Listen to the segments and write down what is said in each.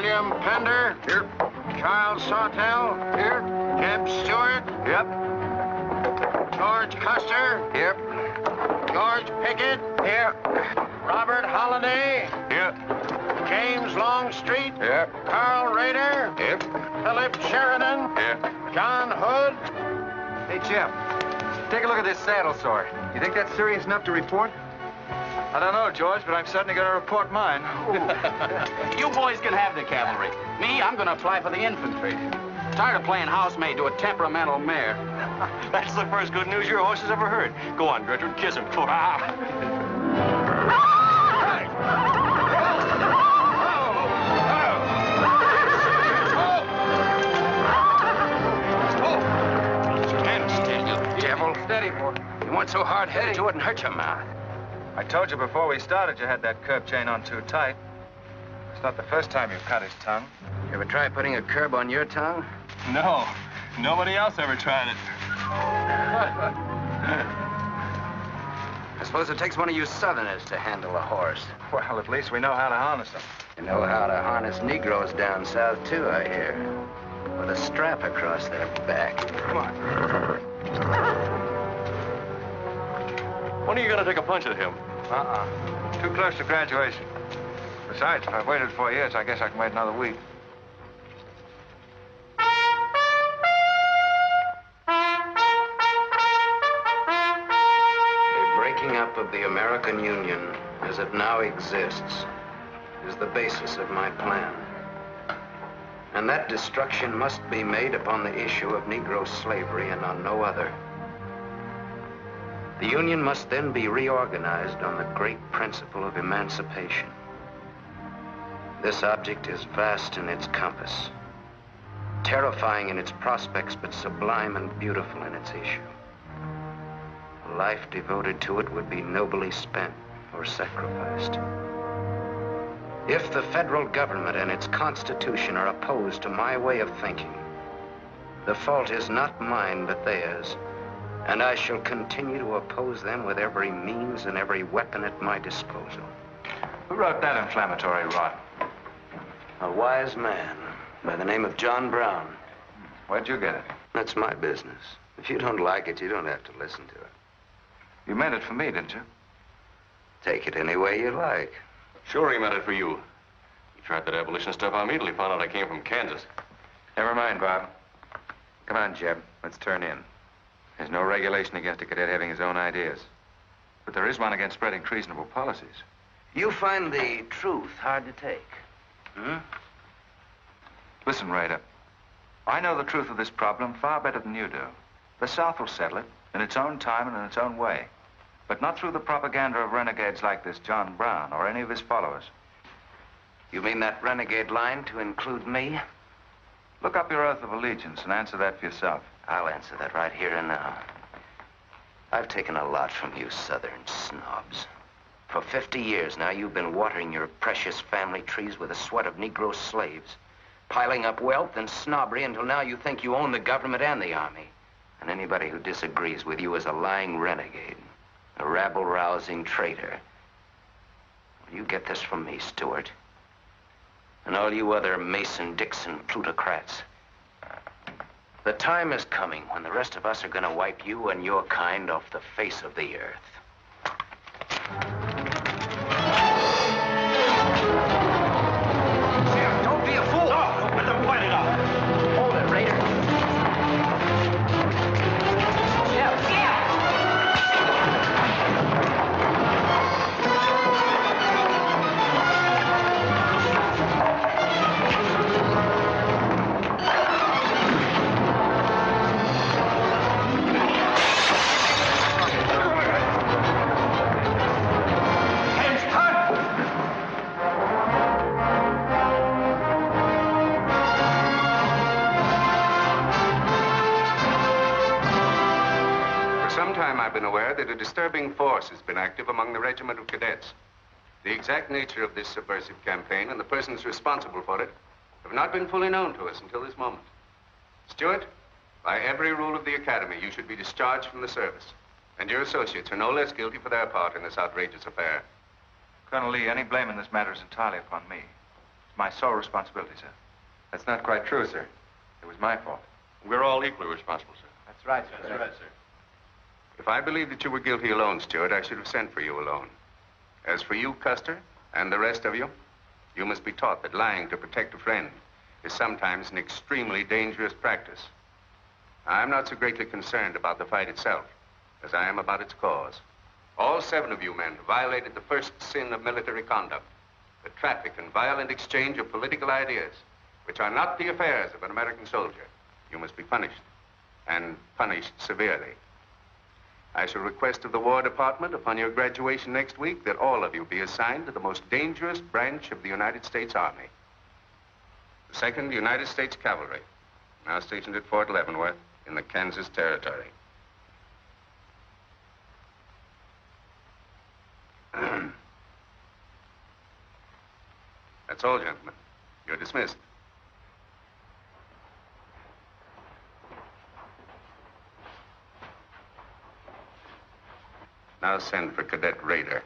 William Pender. Here. Charles Sawtell. Here. Jeb Stuart. Yep. George Custer. Yep. George Pickett. Here. Robert Holliday. Here. James Longstreet. Here. Carl Rader. Here. Philip Sheridan. Here. John Hood. Hey, Jim. Take a look at this saddle sore. You think that's serious enough to report? I don't know, George, but I'm certainly going to report mine. You boys can have the cavalry. Me, I'm going to apply for the infantry. Tired of playing housemaid to a temperamental mare. That's the first good news your horse has ever heard. Go on, Gertrude, kiss him. Stand still, you devil. Steady, boy. You weren't so hard-headed, you wouldn't hurt your mouth. I told you before we started you had that curb chain on too tight. It's not the first time you've cut his tongue. You ever try putting a curb on your tongue? No, nobody else ever tried it. I suppose it takes one of you Southerners to handle a horse. Well, at least we know how to harness them. You know how to harness Negroes down south, too, I hear. With a strap across their back. Come on. When are you going to take a punch at him? Too close to graduation. Besides, if I've waited 4 years, I guess I can wait another week. The breaking up of the American Union, as it now exists, is the basis of my plan. And that destruction must be made upon the issue of Negro slavery and on no other. The Union must then be reorganized on the great principle of emancipation. This object is vast in its compass, terrifying in its prospects, but sublime and beautiful in its issue. A life devoted to it would be nobly spent or sacrificed. If the federal government and its constitution are opposed to my way of thinking, the fault is not mine, but theirs. And I shall continue to oppose them with every means and every weapon at my disposal. Who wrote that inflammatory rot? A wise man by the name of John Brown. Where'd you get it? That's my business. If you don't like it, you don't have to listen to it. You meant it for me, didn't you? Take it any way you like. Sure he meant it for you. He tried that abolition stuff on me till he found out I came from Kansas. Never mind, Bob. Come on, Jeb. Let's turn in. There's no regulation against a cadet having his own ideas. But there is one against spreading treasonable policies. You find the truth hard to take, hmm? Listen, Raider. I know the truth of this problem far better than you do. The South will settle it in its own time and in its own way. But not through the propaganda of renegades like this John Brown or any of his followers. You mean that renegade line to include me? Look up your oath of allegiance and answer that for yourself. I'll answer that right here and now. I've taken a lot from you Southern snobs. For 50 years now, you've been watering your precious family trees with the sweat of Negro slaves, piling up wealth and snobbery until now you think you own the government and the army. And anybody who disagrees with you is a lying renegade, a rabble-rousing traitor. Well, you get this from me, Stuart. And all you other Mason-Dixon plutocrats. The time is coming when the rest of us are going to wipe you and your kind off the face of the earth. Jim, don't be a fool! No, let them fight it out. Hold it, Raider. I've been aware that a disturbing force has been active among the regiment of cadets. The exact nature of this subversive campaign and the persons responsible for it have not been fully known to us until this moment. Stuart, by every rule of the academy, you should be discharged from the service. And your associates are no less guilty for their part in this outrageous affair. Colonel Lee, any blame in this matter is entirely upon me. my sole responsibility, sir. That's not quite true, sir. It was my fault. We're all equally responsible, sir. That's right, sir. That's right, sir. If I believed that you were guilty alone, Stuart, I should have sent for you alone. As for you, Custer, and the rest of you, you must be taught that lying to protect a friend is sometimes an extremely dangerous practice. I'm not so greatly concerned about the fight itself as I am about its cause. All 7 of you men violated the first sin of military conduct, the traffic and violent exchange of political ideas, which are not the affairs of an American soldier. You must be punished, and punished severely. I shall request of the War Department upon your graduation next week that all of you be assigned to the most dangerous branch of the United States Army. The 2nd United States Cavalry, now stationed at Fort Leavenworth in the Kansas Territory. That's all, gentlemen. You're dismissed. Now send for Cadet Raider.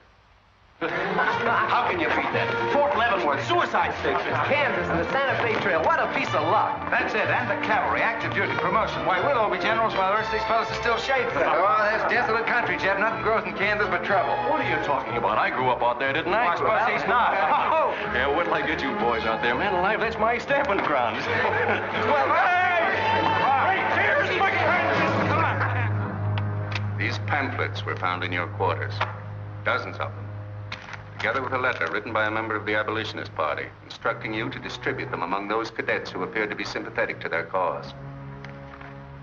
How can you beat that? Fort Leavenworth, suicide station, Kansas, and the Santa Fe Trail. What a piece of luck. That's it, and the cavalry, active duty, promotion. Why, we'll all be generals while the rest of these fellas are still shading. Oh, that's desolate country, Jeb. Nothing grows in Kansas but trouble. What are you talking about? I grew up out there, didn't I? I suppose he's not. Oh! Yeah, wait till I get you boys out there. Man alive, that's my stamping ground. Well, hey! Here's my Kansas! Come on! These pamphlets were found in your quarters. Dozens of them. Together with a letter written by a member of the Abolitionist Party, instructing you to distribute them among those cadets who appeared to be sympathetic to their cause.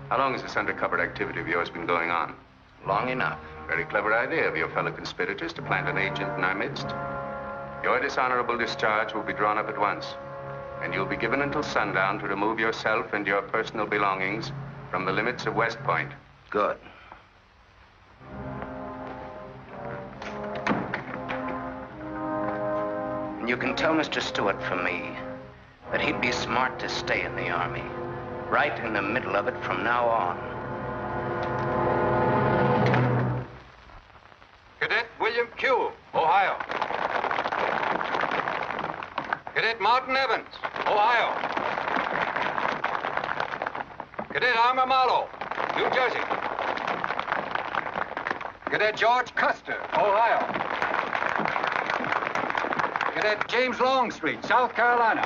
How long has this undercover activity of yours been going on? Long enough. Very clever idea of your fellow conspirators to plant an agent in our midst. Your dishonorable discharge will be drawn up at once, and you'll be given until sundown to remove yourself and your personal belongings from the limits of West Point. Good. And you can tell Mr. Stuart from me that he'd be smart to stay in the Army, right in the middle of it from now on. Cadet William Q., Ohio. Cadet Martin Evans, Ohio. Cadet Armour Mallow, New Jersey. Cadet George Custer, Ohio. Cadet James Longstreet, South Carolina.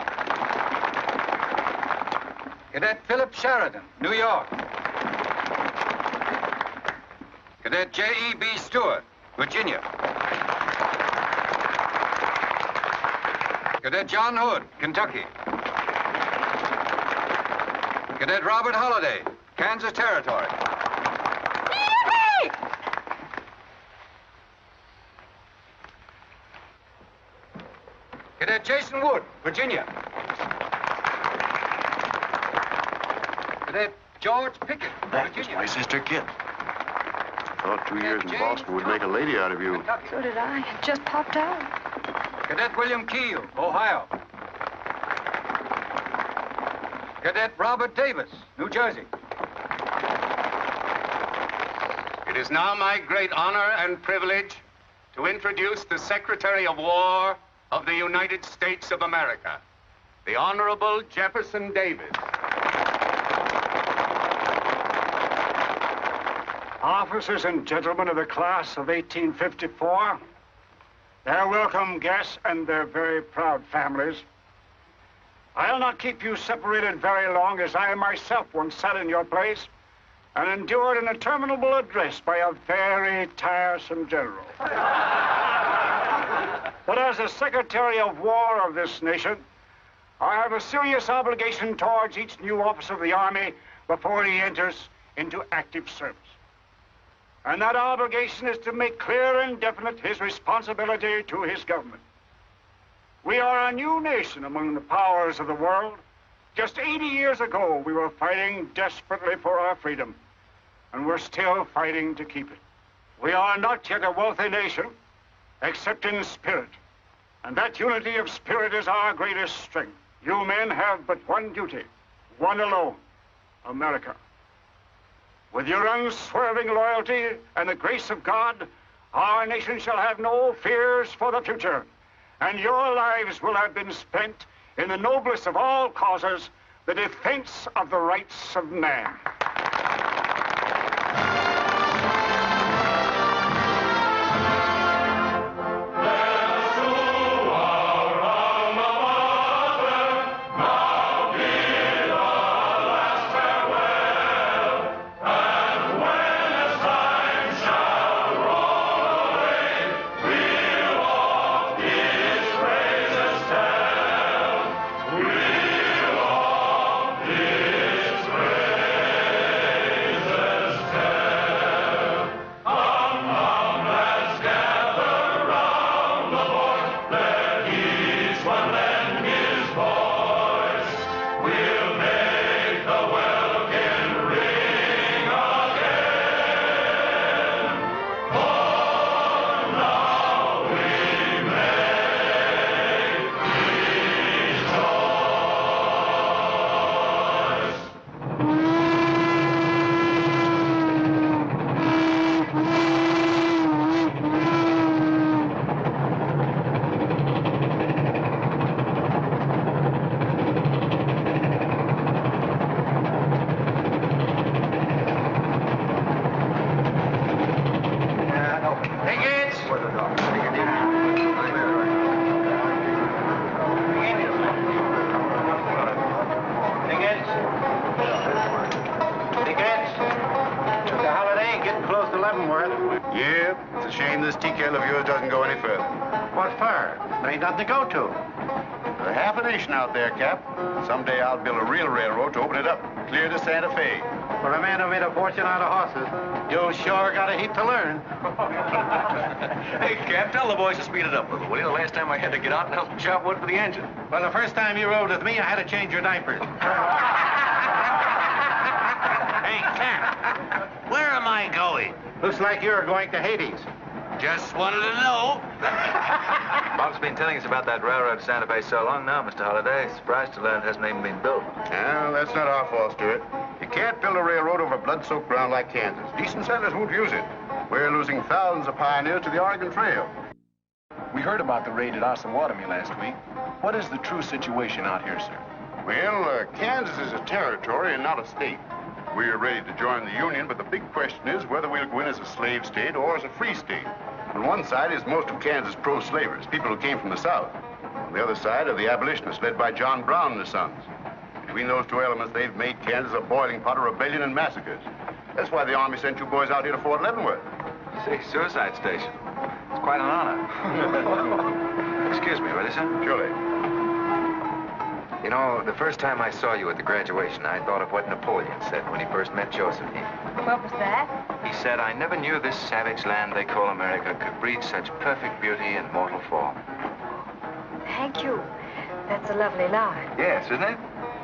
Cadet Philip Sheridan, New York. Cadet J.E.B. Stuart, Virginia. Cadet John Hood, Kentucky. Cadet Robert Holliday, Kansas Territory. Cadet Jason Wood, Virginia. Cadet George Pickett, Virginia. My sister Kit. Thought 2 years in Boston would make a lady out of you. So did I. It just popped out. Cadet William Keel, Ohio. Cadet Robert Davis, New Jersey. It is now my great honor and privilege to introduce the Secretary of War of the United States of America, the Honorable Jefferson Davis. Officers and gentlemen of the class of 1854, their welcome guests and their very proud families, I'll not keep you separated very long, as I myself once sat in your place and endured an interminable address by a very tiresome general. But as the Secretary of War of this nation, I have a serious obligation towards each new officer of the Army before he enters into active service. And that obligation is to make clear and definite his responsibility to his government. We are a new nation among the powers of the world. Just 80 years ago, we were fighting desperately for our freedom, and we're still fighting to keep it. We are not yet a wealthy nation, except in spirit, and that unity of spirit is our greatest strength. You men have but one duty, one alone: America. With your unswerving loyalty and the grace of God, our nation shall have no fears for the future, and your lives will have been spent in the noblest of all causes, the defense of the rights of man. To go to. There's half a nation out there, Cap. Someday I'll build a real railroad to open it up, clear to Santa Fe. For a man who made a fortune out of horses, you sure got a heap to learn. Hey, Cap, tell the boys to speed it up a little, will you? The last time I had to get out and help chop wood for the engine. Well, the first time you rode with me, I had to change your diapers. Hey, Cap, where am I going? Looks like you're going to Hades. Just wanted to know. Bob's been telling us about that railroad to Santa Fe so long now, Mr. Holliday. Surprised to learn it hasn't even been built. Well, that's not our fault, Stuart. You can't build a railroad over blood-soaked ground like Kansas. Decent settlers won't use it. We're losing thousands of pioneers to the Oregon Trail. We heard about the raid at Osawatomie last week. What is the true situation out here, sir? Well, Kansas is a territory and not a state. We're ready to join the Union, but the big question is whether we'll go in as a slave state or as a free state. On one side is most of Kansas pro-slavers, people who came from the South. On the other side are the abolitionists, led by John Brown and his sons. Between those two elements, they've made Kansas a boiling pot of rebellion and massacres. That's why the Army sent you boys out here to Fort Leavenworth. See, suicide station. It's quite an honor. Excuse me, will you, sir? Surely. You know, the first time I saw you at the graduation, I thought of what Napoleon said when he first met Josephine. What was that? He said, I never knew this savage land they call America could breed such perfect beauty in mortal form. Thank you. That's a lovely line. Yes, isn't it?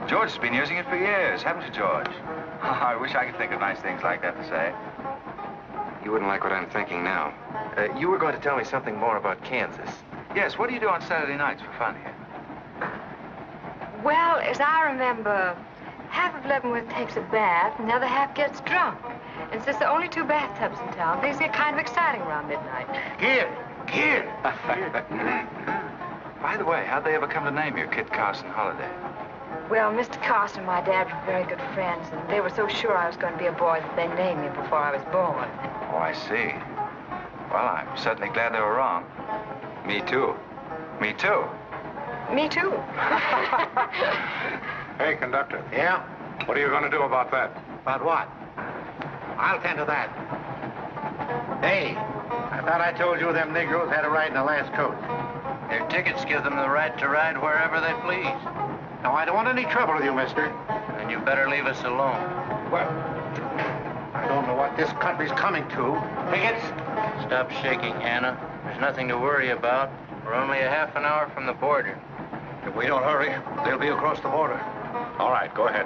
George has been using it for years, haven't you, George? I wish I could think of nice things like that to say. You wouldn't like what I'm thinking now. You were going to tell me something more about Kansas. Yes, what do you do on Saturday nights for fun here? Well, as I remember, half of Leavenworth takes a bath and the other half gets drunk. And since there are only 2 bathtubs in town, things get kind of exciting around midnight. Kid! By the way, how'd they ever come to name you Kit Carson Holliday? Well, Mr. Carson and my dad were very good friends, and they were so sure I was going to be a boy that they named me before I was born. Oh, I see. Well, I'm certainly glad they were wrong. Me too. Me too. Me too. Hey, conductor. Yeah? What are you going to do about that? About what? I'll tend to that. Hey, I thought I told you them Negroes had a right in the last coach. Their tickets give them the right to ride wherever they please. Now, I don't want any trouble with you, mister. Then you better leave us alone. Well, I don't know what this country's coming to. Tickets? Stop shaking, Anna. There's nothing to worry about. We're only a half an hour from the border. If we don't hurry, they'll be across the border. All right, go ahead.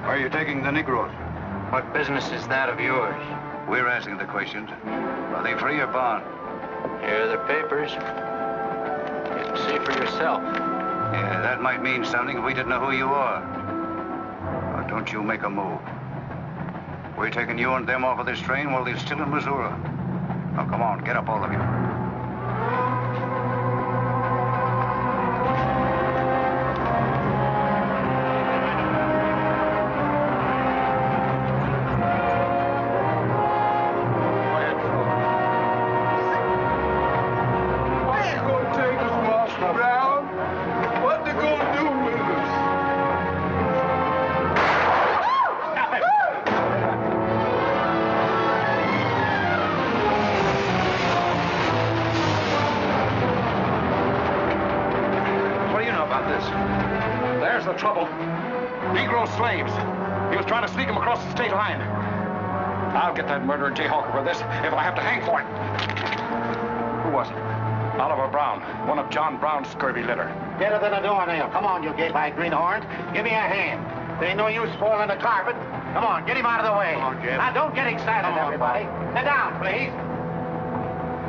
Where are you taking the Negroes? What business is that of yours? We're asking the questions. Are they free or bond? Here are the papers. You can see for yourself. Yeah, that might mean something if we didn't know who you are. I'll don't you make a move. We're taking you and them off of this train while they're still in Missouri. Now, come on, get up, all of you. There's the trouble. Negro slaves. He was trying to sneak them across the state line. I'll get that murderer jayhawker for this if I have to hang for it. Who was it? Oliver Brown, one of John Brown's scurvy litter. Better than a doornail. Come on, you gay-eyed greenhorns. Give me a hand. There ain't no use spoiling the carpet. Come on, get him out of the way. Come on, Jeb. Now, don't get excited, everybody. Sit down, please.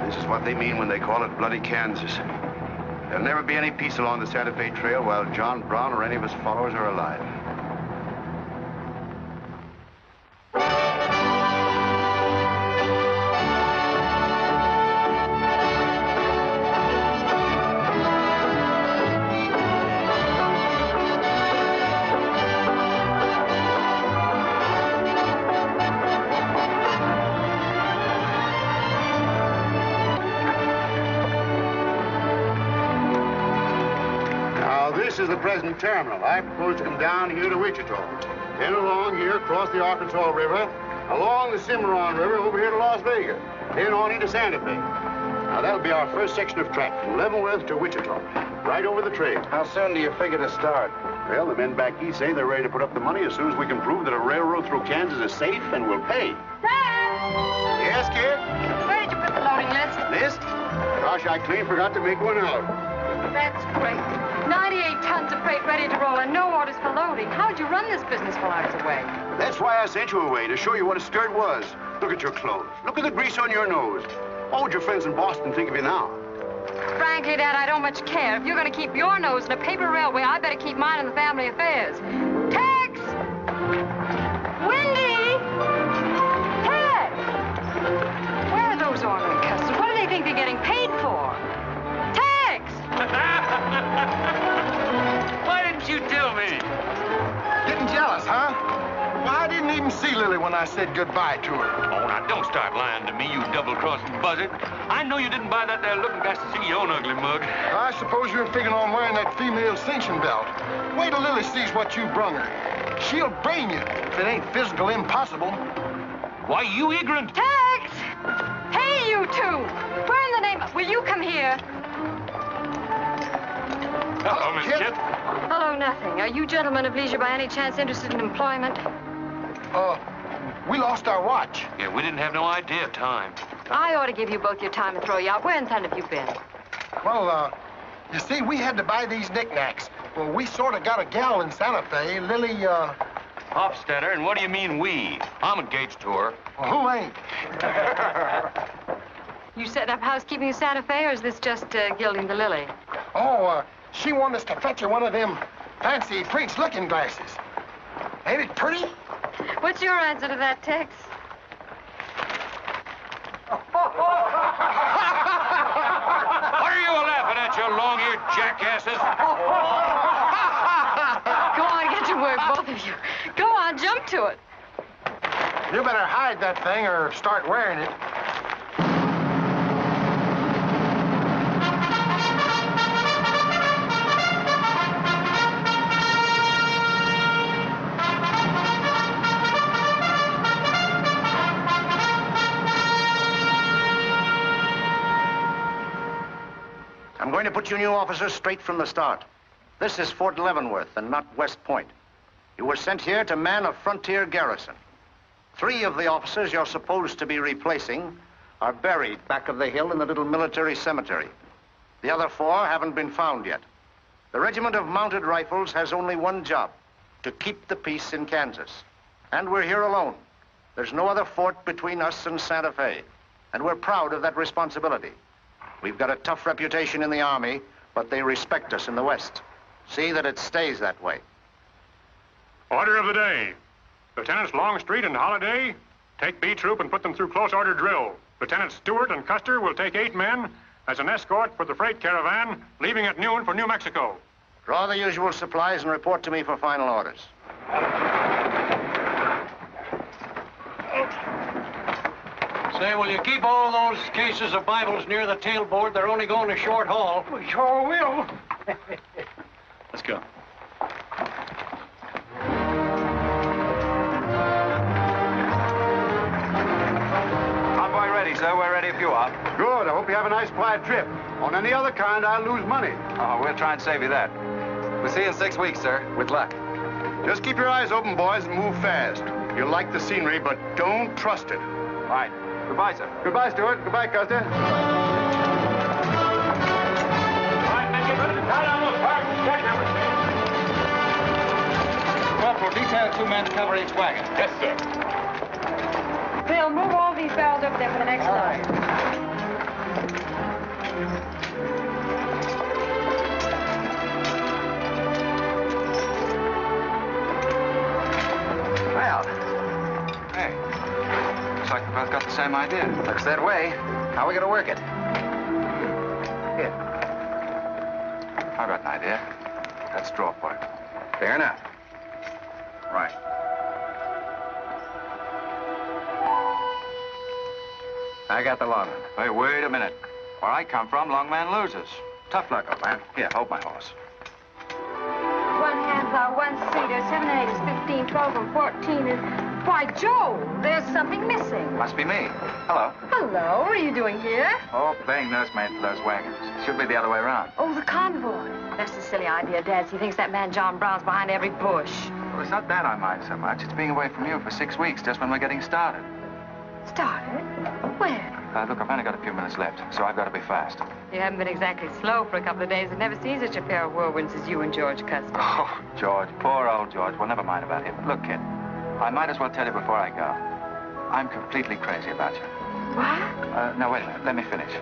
This is what they mean when they call it bloody Kansas. There'll never be any peace along the Santa Fe Trail while John Brown or any of his followers are alive. This is the present terminal. I propose to come down here to Wichita, then along here across the Arkansas River, along the Cimarron River over here to Las Vegas, then on into Santa Fe. Now, that'll be our first section of track from Leavenworth to Wichita, right over the trail. How soon do you figure to start? Well, the men back east say they're ready to put up the money as soon as we can prove that a railroad through Kansas is safe and will pay. Dad! Yes, kid? Where did you put the loading list? List? Gosh, I clean forgot to make one out. That's great. 98 tons of freight ready to roll and no orders for loading. How'd you run this business while I was away? That's why I sent you away, to show you what a start was. Look at your clothes. Look at the grease on your nose. What would your friends in Boston think of you now? Frankly, Dad, I don't much care. If you're going to keep your nose in a paper railway, I better keep mine in the family affairs. Tex! Wendy! Tex! Where are those ornery customers? What do they think they're getting paid for? Tex! Why didn't you tell me? Getting jealous, huh? Well, I didn't even see Lily when I said goodbye to her. Oh, now, don't start lying to me, you double-crossing buzzard. I know you didn't buy that there looking glass to see your own ugly mug. I suppose you're figuring on wearing that female cinching belt. Wait till Lily sees what you brung her. She'll brain you if it ain't physical impossible. Why, you ignorant. Tex! Hey, you two! Where in the name of... Will you come here? Hello, Miss Kip. Hello, nothing. Are you gentlemen of leisure by any chance interested in employment? We lost our watch. Yeah, we didn't have no idea of time. I ought to give you both your time and throw you out. Where in town have you been? Well, you see, we had to buy these knickknacks. Well, we sort of got a gal in Santa Fe. Lily, Hofstadter, and what do you mean we? I'm engaged to her. Well, who ain't? You setting up housekeeping in Santa Fe, or is this just gilding the lily? Oh, she wanted us to fetch her one of them fancy French looking glasses. Ain't it pretty? What's your answer to that, Tex? What are you laughing at, you long-eared jackasses? Go on, get to work, both of you. Go on, jump to it. You better hide that thing or start wearing it. I'm going to put you new officers straight from the start. This is Fort Leavenworth and not West Point. You were sent here to man a frontier garrison. 3 of the officers you're supposed to be replacing are buried back of the hill in the little military cemetery. The other 4 haven't been found yet. The Regiment of Mounted Rifles has only one job, to keep the peace in Kansas. And we're here alone. There's no other fort between us and Santa Fe, and we're proud of that responsibility. We've got a tough reputation in the Army, but they respect us in the West. See that it stays that way. Order of the day. Lieutenants Longstreet and Holliday, take B Troop and put them through close order drill. Lieutenants Stuart and Custer will take 8 men as an escort for the freight caravan leaving at noon for New Mexico. Draw the usual supplies and report to me for final orders. Say, will you keep all those cases of Bibles near the tailboard? They're only going a short haul. We sure will. Let's go. Convoy ready, sir. We're ready if you are. Good. I hope you have a nice, quiet trip. On any other kind, I'll lose money. Oh, we'll try and save you that. We'll see you in 6 weeks, sir. With luck. Just keep your eyes open, boys, and move fast. You'll like the scenery, but don't trust it. Right. Goodbye, sir. Goodbye, Stuart. Goodbye, Custer. All right, men, get ready to tie down those parts and check everything. Corporal, detail 2 men to cover each wagon. Yes, sir. Bill, move all these barrels over there for the next load. Well, hey, looks like we both got the same idea. Looks that way. How are we going to work it? Here. I got an idea. That's straw part. Fair enough. Right. I got the long one. Hey, wait a minute. Where I come from, long man loses. Tough luck, old man. Here, hold my horse. 1 handplow, 1 seater, 7 and 8 is 15, 12 and 14 is... Why, Joe, there's something missing. Must be me. Hello. Hello, what are you doing here? Oh, playing nursemaid for those wagons. Should be the other way around. Oh, the convoy. That's a silly idea, Dad. He thinks that man John Brown's behind every bush. Well, it's not that I mind so much. It's being away from you for 6 weeks, just when we're getting started. Started? When? Look, I've only got a few minutes left, so I've got to be fast. You haven't been exactly slow for a couple of days. I've never seen such a pair of whirlwinds as you and George Custer. Oh, George, poor old George. Well, never mind about him. Look, kid, I might as well tell you before I go. I'm completely crazy about you. What? No, wait a minute. Let me finish.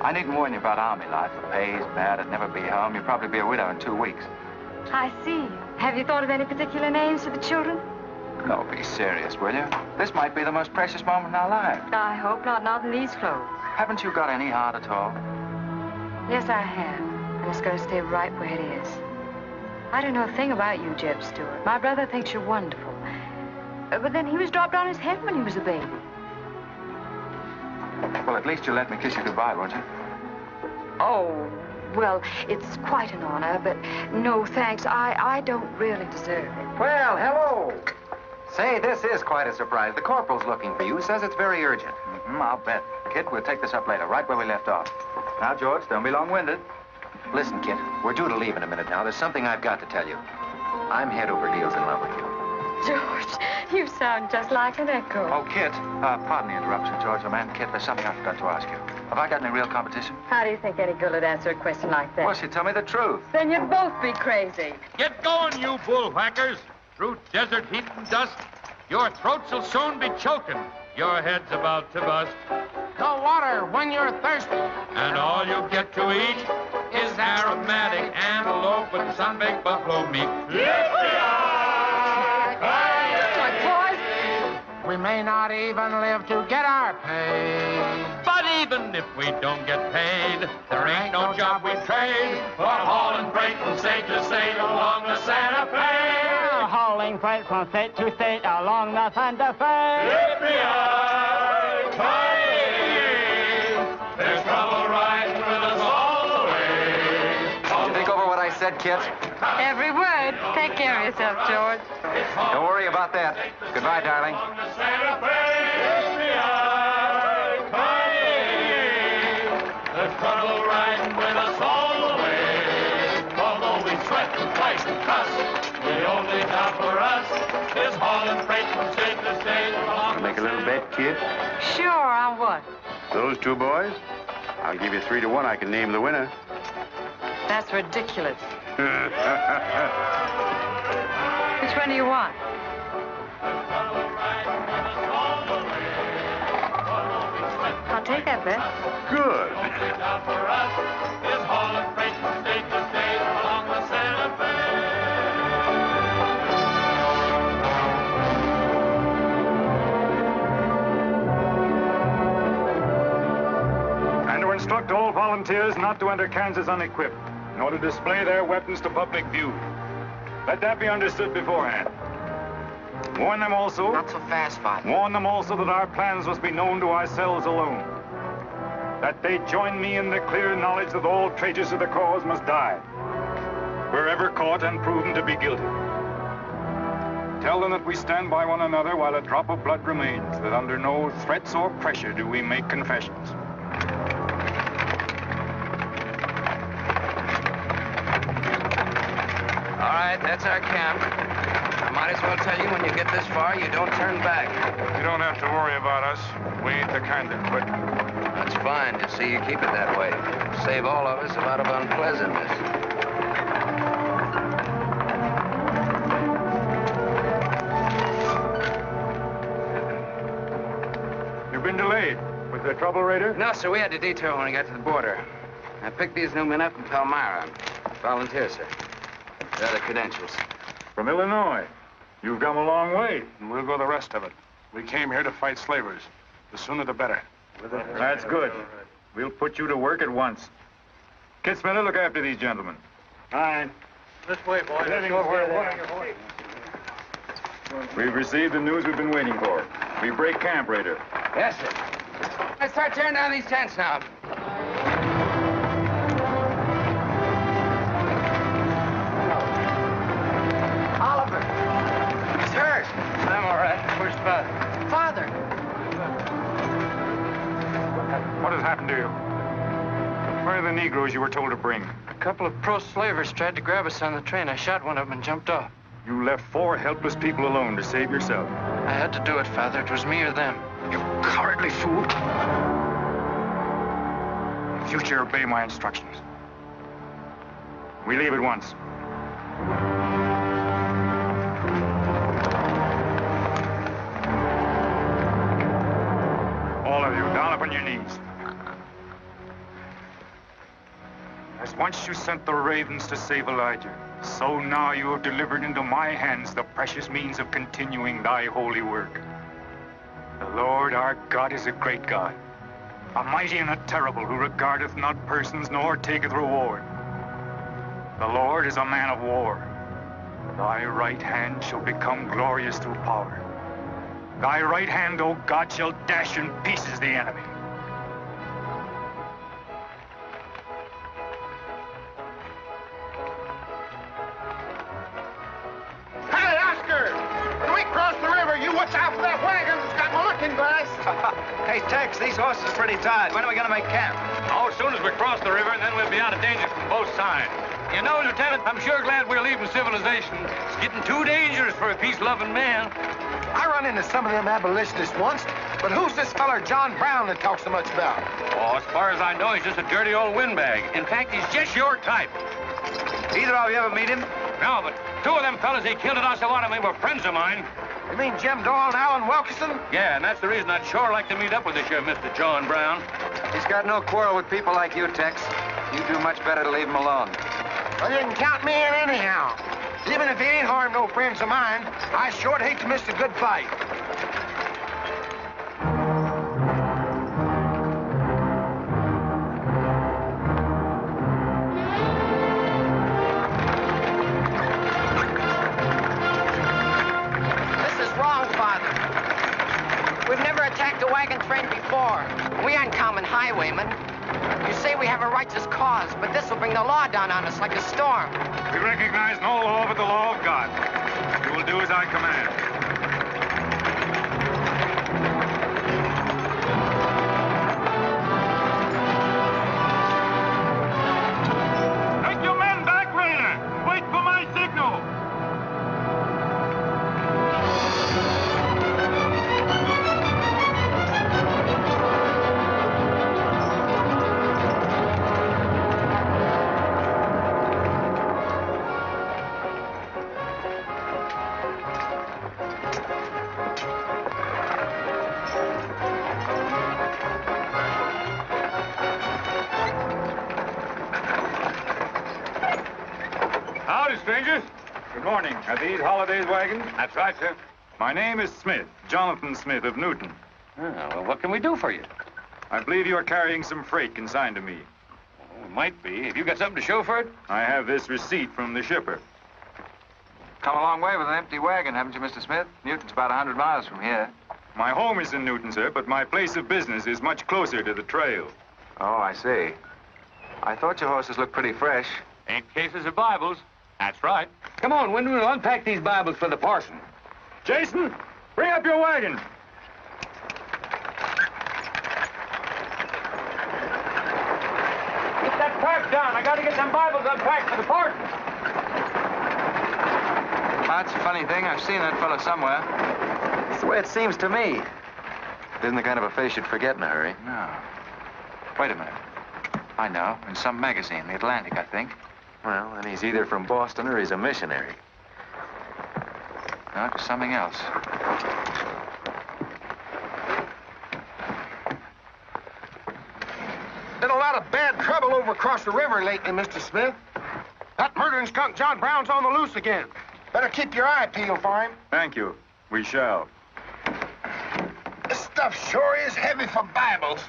I needn't warn you about army life. The pay's bad. I'd never be home. You'll probably be a widow in 2 weeks. I see. Have you thought of any particular names for the children? No, be serious, will you? This might be the most precious moment in our lives. I hope not. Not in these clothes. Haven't you got any heart at all? Yes, I have. And it's going to stay right where it is. I don't know a thing about you, Jeb Stuart. My brother thinks you're wonderful. But then he was dropped on his head when he was a baby. Well, at least you'll let me kiss you goodbye, won't you? Oh, well, it's quite an honor, but no thanks. I don't really deserve it. Well, hello. Say, this is quite a surprise. The corporal's looking for you. Says it's very urgent. I'll bet. Kit, we'll take this up later, right where we left off. Now, George, don't be long-winded. Listen, Kit, we're due to leave in a minute now. There's something I've got to tell you. I'm head over heels in love with you. George, you sound just like an echo. Oh, Kit, pardon the interruption, George, old man. Kit, there's something I forgot to ask you. Have I got any real competition? How do you think any girl would answer a question like that? Well, she'd tell me the truth. Then you'd both be crazy. Get going, you bullwhackers. Through desert heat and dust, your throats will soon be choking. Your head's about to bust. Go water when you're thirsty. And all you get to eat is aromatic antelope with sun-baked buffalo meat. We may not even live to get our pay. But even if we don't get paid, there ain't no job we trade for hauling freight from state to state along the Santa Fe. Hauling freight from state to state along the Santa Fe. There's trouble riding with us all the way. Did you think over what I said, Kit? Every word. Take care of yourself, George. Don't worry about that. Goodbye, darling. There's trouble riding with us all the way. Although we sweat and fight and cuss, the only job for us is hauling freight from state to state along. Make a little bet, kid. Sure, on what? Those 2 boys? I'll give you 3 to 1. I can name the winner. That's ridiculous. Which one do you want? I'll take that bet. Good. Job for us is hauling freight from state to state along the Santa Fe. instruct all volunteers not to enter Kansas unequipped, nor to display their weapons to public view. Let that be understood beforehand. Warn them also... Not so fast, Father. Warn them also that our plans must be known to ourselves alone. That they join me in the clear knowledge that all traitors to the cause must die, wherever caught and proven to be guilty. Tell them that we stand by one another while a drop of blood remains, that under no threats or pressure do we make confessions. All right, that's our camp. I might as well tell you when you get this far, you don't turn back. You don't have to worry about us. We ain't the kind that quit. That's fine. Just see you keep it that way. Save all of us a lot of unpleasantness. You've been delayed. Was there trouble, Raider? No, sir. We had to detour when we got to the border. I picked these new men up from Palmyra. Volunteer, sir. They're the credentials. From Illinois. You've come a long way. And we'll go the rest of it. We came here to fight slavers. The sooner the better. That's good. We'll put you to work at once. Kid Spinner, look after these gentlemen. Fine. This way, boys. We've received the news we've been waiting for. We break camp, Raider. Yes, sir. Let's start tearing down these tents now. Oliver. He's hurt. I'm all right. Where's Father? Father. What has happened to you? Where are the Negroes you were told to bring? A couple of pro-slavers tried to grab us on the train. I shot one of them and jumped off. You left 4 helpless people alone to save yourself. I had to do it, Father. It was me or them. You cowardly fool. In future, obey my instructions. We leave at once. All of you, down upon your knees. As once you sent the ravens to save Elijah, so now you have delivered into my hands the precious means of continuing thy holy work. The Lord our God is a great God, a mighty and a terrible, who regardeth not persons nor taketh reward. The Lord is a man of war. Thy right hand shall become glorious through power. Thy right hand, O God, shall dash in pieces the enemy. Hey, Oscar! When we cross the river, you watch out for that wagon that's got my looking glass. Hey, Tex, these horses are pretty tired. When are we going to make camp? Oh, as soon as we cross the river, and then we'll be out of danger from both sides. You know, Lieutenant, I'm sure glad we're leaving civilization. It's getting too dangerous for a peace-loving man. I run into some of them abolitionists once, but who's this feller John Brown that talks so much about? Oh, as far as I know, he's just a dirty old windbag. In fact, he's just your type. Either of you ever meet him? No, but 2 of them fellas he killed at Osawatomie were friends of mine. You mean Jim Doyle and Alan Wilkinson? Yeah, and that's the reason I'd sure like to meet up with this here Mr. John Brown. He's got no quarrel with people like you, Tex. You do much better to leave him alone. Well, you can count me in anyhow. Even if he ain't harmed no friends of mine, I sure hate to miss a good fight. This is wrong, Father. We've never attacked a wagon train before. We aren't common highwaymen. You say we have a righteous cause, but this will bring the law down on us like a storm. We recognize no law but the law of God. You will do as I command. Take your men back, Raider! Wait for my signal! Howdy, strangers. Good morning. Are these Holiday's wagons? That's right, sir. My name is Smith, Jonathan Smith of Newton. Oh, well, what can we do for you? I believe you are carrying some freight consigned to me. Oh, it might be. Have you got something to show for it? I have this receipt from the shipper. Come a long way with an empty wagon, haven't you, Mr. Smith? Newton's about 100 miles from here. My home is in Newton, sir, but my place of business is much closer to the trail. Oh, I see. I thought your horses looked pretty fresh. Ain't cases of Bibles. That's right. Come on, Wyndham, we'll unpack these Bibles for the parson. Jason, bring up your wagon. Get that pack down. I gotta get them Bibles unpacked for the parson. That's a funny thing. I've seen that fellow somewhere. That's the way it seems to me. It isn't the kind of a face you'd forget in a hurry. No. Wait a minute. I know. In some magazine, The Atlantic, I think. Well, then he's either from Boston or he's a missionary. No, it was something else. Been a lot of bad trouble over across the river lately, Mr. Smith. That murdering skunk John Brown's on the loose again. Better keep your eye peeled for him. Thank you. We shall. This stuff sure is heavy for Bibles.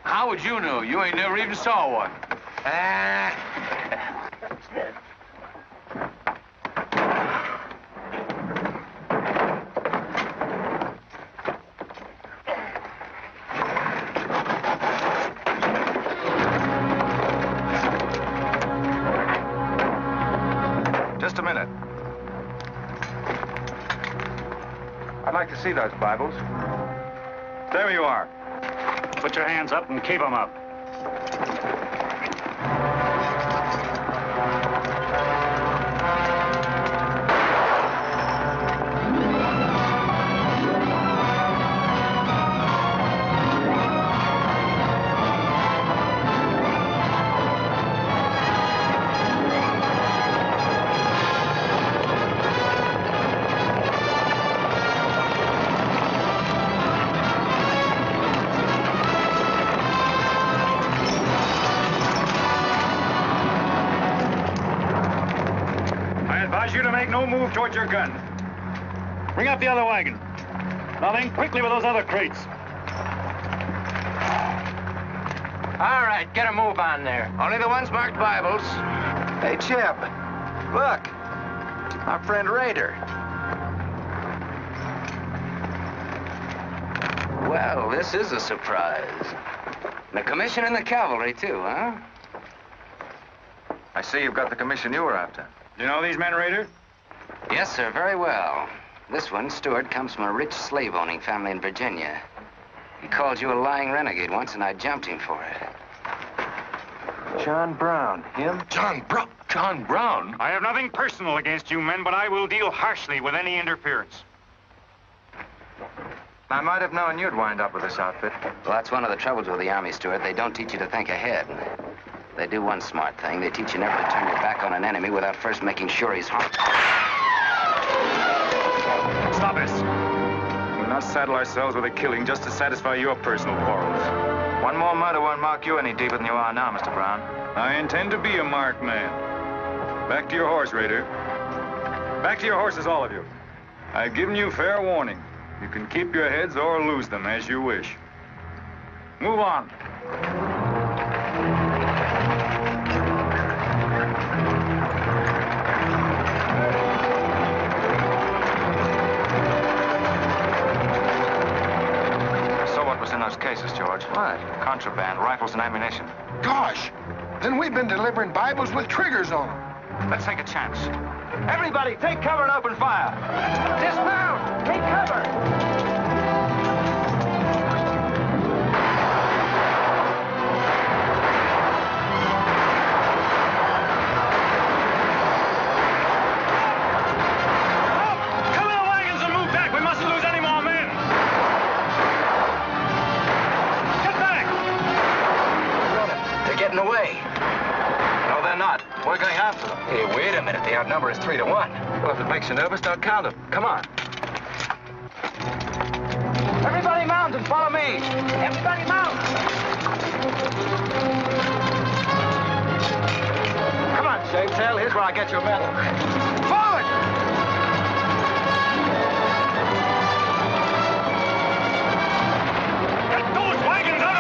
How would you know? You ain't never even saw one. Just a minute. I'd like to see those Bibles. There you are. Put your hands up and keep them up. You to make no move towards your gun. Bring up the other wagon. Now then, quickly with those other crates. All right, get a move on there. Only the ones marked Bibles. Hey, Jeb, look. Our friend Raider. Well, this is a surprise. And a commission in the cavalry, too, huh? I see you've got the commission you were after. You know these men, Raider? Yes, sir, very well. This one, Stuart, comes from a rich slave-owning family in Virginia. He called you a lying renegade once, and I jumped him for it. John Brown. Him? John Brown? John Brown? I have nothing personal against you men, but I will deal harshly with any interference. I might have known you'd wind up with this outfit. Well, that's one of the troubles with the Army, Stuart. They don't teach you to think ahead. They do one smart thing. They teach you never to turn your back on an enemy without first making sure he's harmed. Stop this. We'll not saddle ourselves with a killing just to satisfy your personal quarrels. One more murder won't mark you any deeper than you are now, Mr. Brown. I intend to be a marked man. Back to your horse, Raider. Back to your horses, all of you. I've given you fair warning. You can keep your heads or lose them as you wish. Move on. In those cases, George. What? Contraband, rifles and ammunition. Gosh, then we've been delivering Bibles with triggers on them. Let's take a chance. Everybody, take cover and open fire. Dismount! Take cover! We're going after them. Hey, wait a minute. The outnumber is 3 to 1. Well, if it makes you nervous, don't count them. Come on. Everybody mount and follow me. Everybody mount. Come on, Shavetail. Here's where I get your medal. Forward! Get those wagons out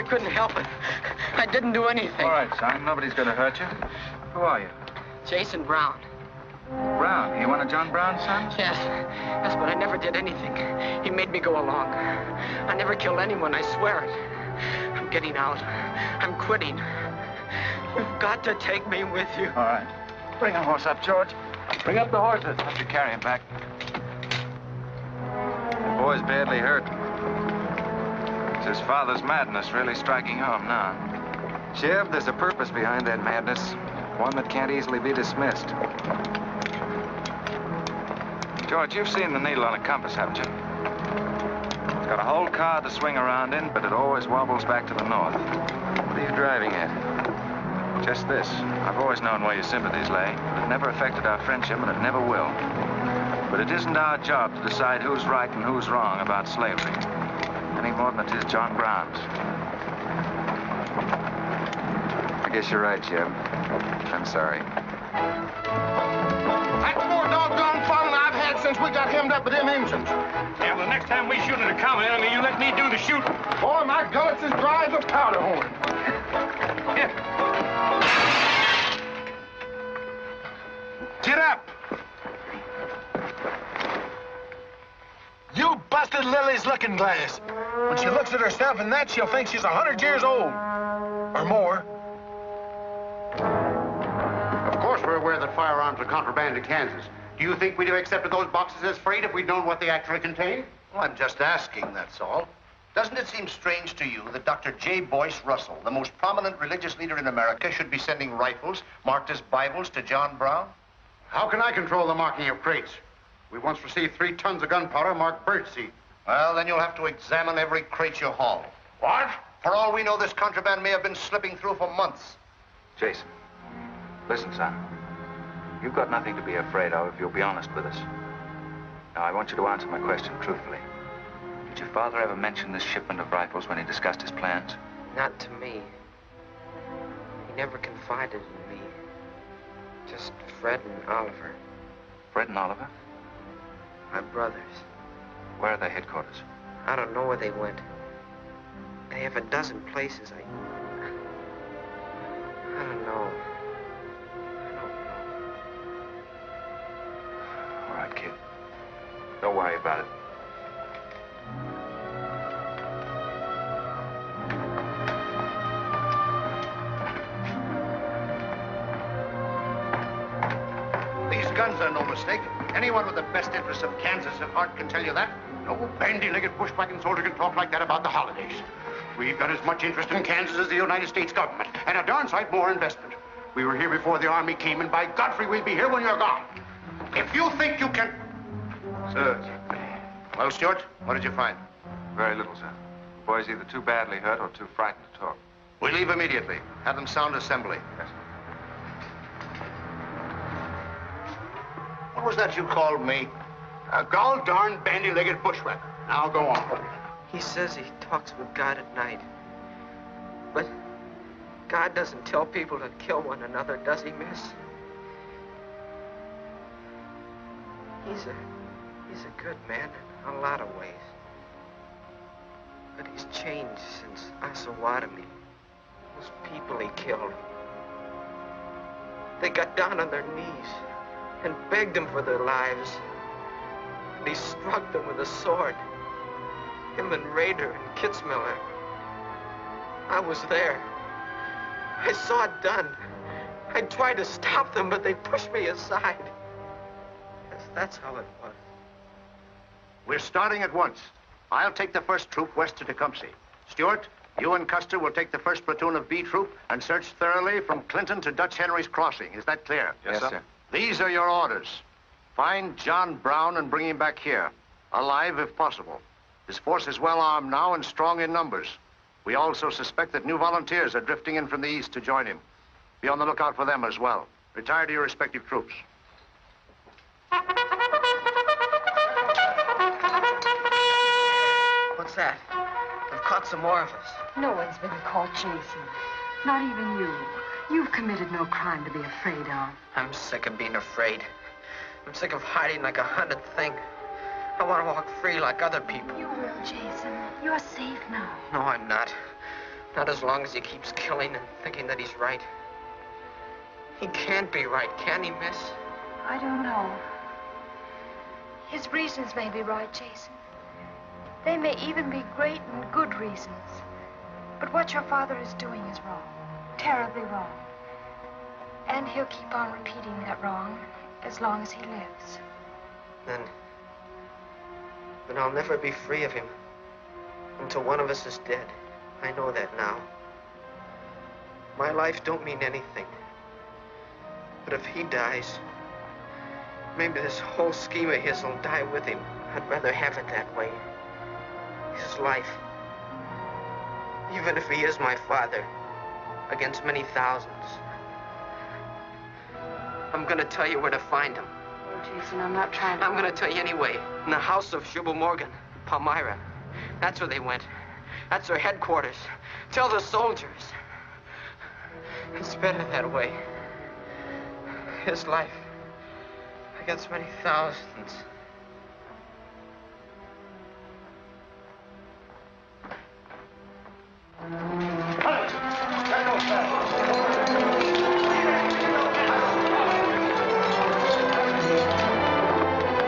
couldn't help it. I didn't do anything. All right, son. Nobody's going to hurt you. Who are you? Jason Brown. Brown. You one of John Brown's sons? Yes. Yes, but I never did anything. He made me go along. I never killed anyone, I swear it. I'm getting out. I'm quitting. You've got to take me with you. All right. Bring a horse up, George. Bring up the horses. Have to carry him back. The boy's badly hurt. It's his father's madness really striking home now. Jeb, there's a purpose behind that madness. One that can't easily be dismissed. George, you've seen the needle on a compass, haven't you? It's got a whole car to swing around in, but it always wobbles back to the north. What are you driving at? Just this. I've always known where your sympathies lay. It never affected our friendship, and it never will. But it isn't our job to decide who's right and who's wrong about slavery. Any more than it is John Brown's. I guess you're right, Jeb. I'm sorry. That's more doggone fun than I've had since we got hemmed up with them engines. Yeah, well, the next time we shoot at a common enemy, you let me do the shooting. Boy, my gullets as dry as a powder horn. Get up. You busted Lily's looking glass. When she looks at herself in that, she'll think she's 100 years old. Or more. Of course we're aware that firearms are contraband in Kansas. Do you think we'd have accepted those boxes as freight if we'd known what they actually contained? Well, I'm just asking, that's all. Doesn't it seem strange to you that Dr. J. Boyce Russell, the most prominent religious leader in America, should be sending rifles marked as Bibles to John Brown? How can I control the marking of crates? We once received 3 tons of gunpowder marked birdseed. Well, then you'll have to examine every crate you haul. What? For all we know, this contraband may have been slipping through for months. Jason, listen, son. You've got nothing to be afraid of if you'll be honest with us. Now, I want you to answer my question truthfully. Did your father ever mention this shipment of rifles when he discussed his plans? Not to me. He never confided in me. Just Fred and Oliver. Fred and Oliver? My brothers. Where are their headquarters? I don't know where they went. They have a dozen places. I don't know. All right, kid. Don't worry about it. These guns are no mistake. Anyone with the best interests of Kansas at heart can tell you that. No bandy-legged bushwhacking soldier can talk like that about the holidays. We've got as much interest in Kansas as the United States government, and a darn sight more investment. We were here before the Army came, and by Godfrey, we'll be here when you're gone. If you think you can... Sir. Well, Stuart, what did you find? Very little, sir. The boy's either too badly hurt or too frightened to talk. We leave immediately. Have them sound assembly. Yes, sir. What was that you called me? A gall-darn bandy-legged bushwhacker. Now go on. He says he talks with God at night. But God doesn't tell people to kill one another, does he, miss? He's a good man in a lot of ways. But he's changed since Osawatomie. Those people he killed. They got down on their knees and begged him for their lives. And he struck them with a sword. Him and Rader and Kitzmiller. I was there. I saw it done. I tried to stop them, but they pushed me aside. That's how it was. We're starting at once. I'll take the first troop west to Tecumseh. Stuart, you and Custer will take the first platoon of B Troop and search thoroughly from Clinton to Dutch Henry's Crossing. Is that clear? Yes, sir. These are your orders. Find John Brown and bring him back here, alive if possible. His force is well armed now and strong in numbers. We also suspect that new volunteers are drifting in from the east to join him. Be on the lookout for them as well. Retire to your respective troops. What's that? They've caught some more of us. No one's been caught, Jason. Not even you. You've committed no crime to be afraid of. I'm sick of being afraid. I'm sick of hiding like a hunted thing. I want to walk free like other people. You will, Jason. You're safe now. No, I'm not. Not as long as he keeps killing and thinking that he's right. He can't be right, can he, miss? I don't know. His reasons may be right, Jason. They may even be great and good reasons. But what your father is doing is wrong. Terribly wrong. And he'll keep on repeating that wrong as long as he lives. Then I'll never be free of him until one of us is dead. I know that now. My life don't mean anything. But if he dies, maybe this whole scheme of his will die with him. I'd rather have it that way. His life. Even if he is my father, against many thousands. I'm gonna tell you where to find him. Oh, Jason, I'm not trying to... I'm gonna tell you anyway. In the house of Jubal Morgan, Palmyra. That's where they went. That's their headquarters. Tell the soldiers. It's better that way. His life against many thousands.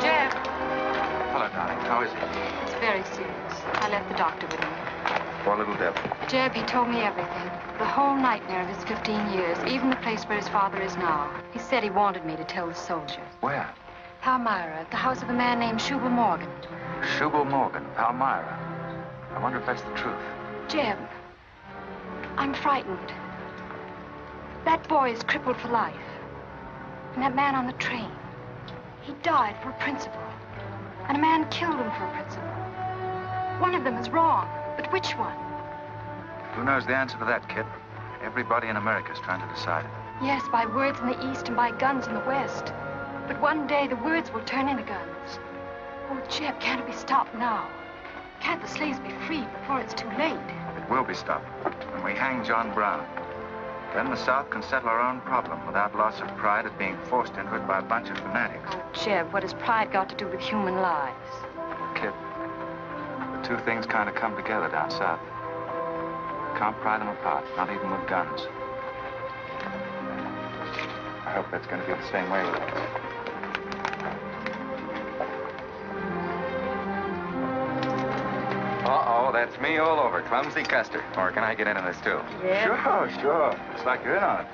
Jeb. Hello, darling. How is he? It's very serious. I left the doctor with him. Poor little devil. Jeb, he told me everything. The whole nightmare of his 15 years, even the place where his father is now. He said he wanted me to tell the soldiers. Where? Palmyra, at the house of a man named Jubal Morgan. Jubal Morgan, Palmyra. I wonder if that's the truth. Jeb, I'm frightened. That boy is crippled for life. And that man on the train, he died for a principle. And a man killed him for a principle. One of them is wrong, but which one? Who knows the answer to that, kid? Everybody in America's trying to decide it. Yes, by words in the East and by guns in the West. But one day the words will turn into guns. Oh, Jeb, can't it be stopped now? Can't the slaves be freed before it's too late? It will be stopped when we hang John Brown. Then the South can settle our own problem without loss of pride at being forced into it by a bunch of fanatics. Oh, Jeb, what has pride got to do with human lives? Kid, the two things kind of come together down south. Can't pry them apart, not even with guns. I hope that's going to be the same way with us. Uh-oh, that's me all over, Clumsy Custer. Or can I get into this, too? Yeah. Sure. It's like you're in on it.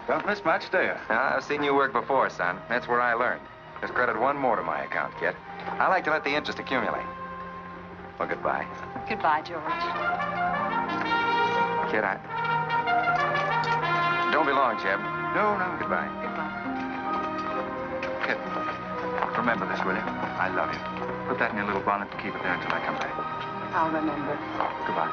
Don't miss much, do you? I've seen you work before, son. That's where I learned. Just credit one more to my account, kid. I like to let the interest accumulate. Well, goodbye. Goodbye, George. Kid, don't be long, Jeb. No. Goodbye. Kid, remember this, will you? I love you. Put that in your little bonnet and keep it there until I come back. I'll remember. Goodbye.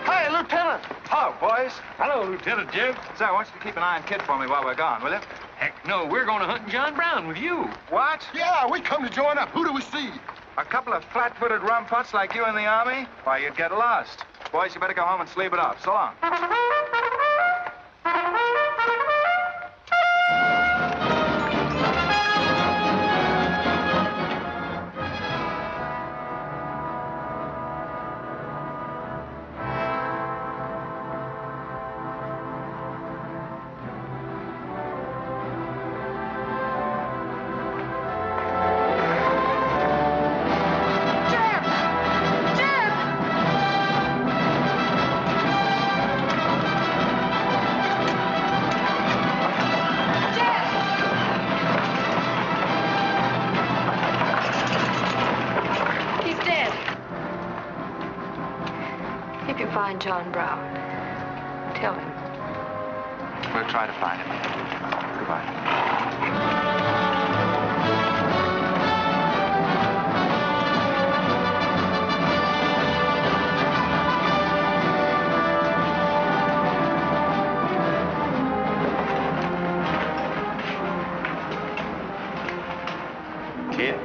Hey, Lieutenant! Hello, boys. Hello, Lieutenant Jeb. Say, I want you to keep an eye on Kid for me while we're gone, will you? Heck no, we're going to hunt John Brown with you. What? Yeah, we come to join up. Who do we see? A couple of flat-footed rumputs like you in the Army? Why, you'd get lost. Boys, you better go home and sleep it off. So long. John Brown. Tell him. We'll try to find him. Goodbye. Kid,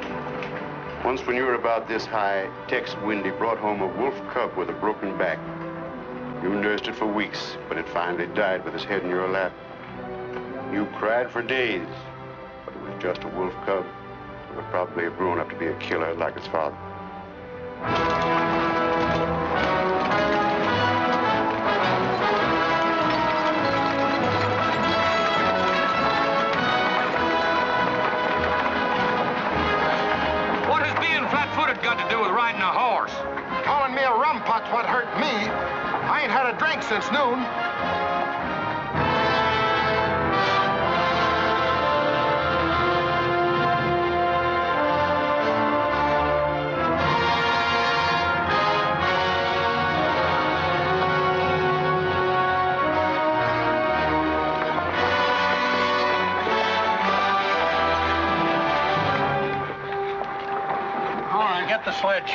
once when you were about this high, Tex Windy brought home a wolf cub with a broken back. You nursed it for weeks, but it finally died with its head in your lap. You cried for days, but it was just a wolf cub. would probably have grown up to be a killer like his father. What has being flat-footed got to do with riding a horse? Calling me a rumput's what hurt me. I ain't had a drink since noon. Get the sledge.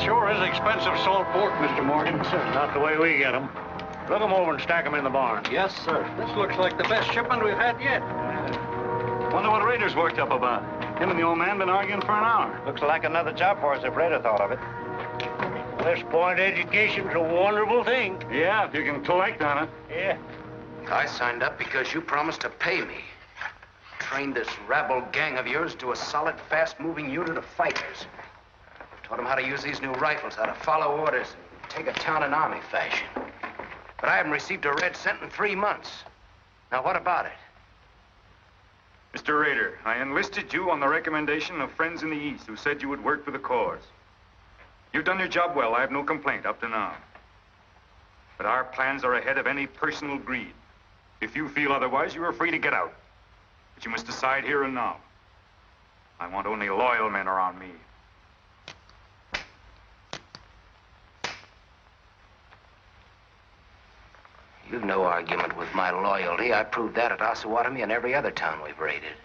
Sure is expensive salt pork, Mr. Morgan. Not the way we get them. Look them over and stack them in the barn. Yes, sir. This looks like the best shipment we've had yet. Wonder what Rader's worked up about. Him and the old man been arguing for an hour. Looks like another job for us if Raider thought of it. West Point education's a wonderful thing. Yeah, if you can collect on it. Yeah. I signed up because you promised to pay me. Trained this rabble gang of yours to a solid, fast-moving unit of fighters. Taught them how to use these new rifles, how to follow orders, and take a town in army fashion. But I haven't received a red cent in 3 months. Now, what about it? Mr. Rader, I enlisted you on the recommendation of friends in the East who said you would work for the cause. You've done your job well. I have no complaint up to now. But our plans are ahead of any personal greed. If you feel otherwise, you are free to get out. But you must decide here and now. I want only loyal men around me. You've no argument with my loyalty. I proved that at Osawatomie and every other town we've raided.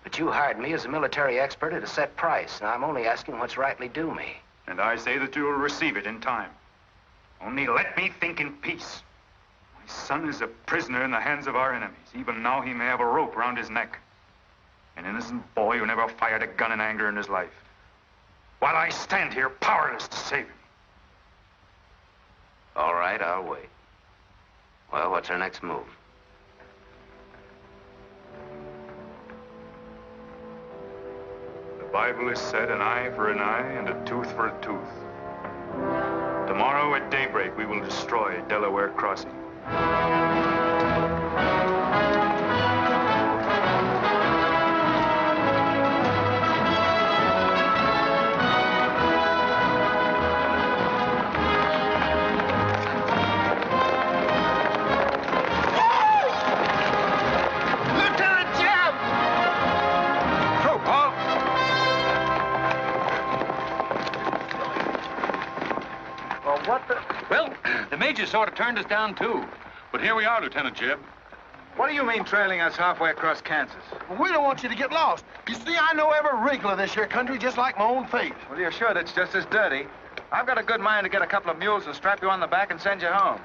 But you hired me as a military expert at a set price. Now I'm only asking what's rightly due me. And I say that you will receive it in time. Only let me think in peace. My son is a prisoner in the hands of our enemies. Even now he may have a rope around his neck. An innocent boy who never fired a gun in anger in his life. While I stand here powerless to save him. All right, I'll wait. Well, what's our next move? The Bible has said an eye for an eye and a tooth for a tooth. Tomorrow at daybreak, we will destroy Delaware Crossing. Well, the major sort of turned us down, too. But here we are, Lieutenant Jeb. What do you mean trailing us halfway across Kansas? Well, we don't want you to get lost. You see, I know every wrinkle of this here country just like my own face. Well, you're sure that's just as dirty? I've got a good mind to get a couple of mules and strap you on the back and send you home.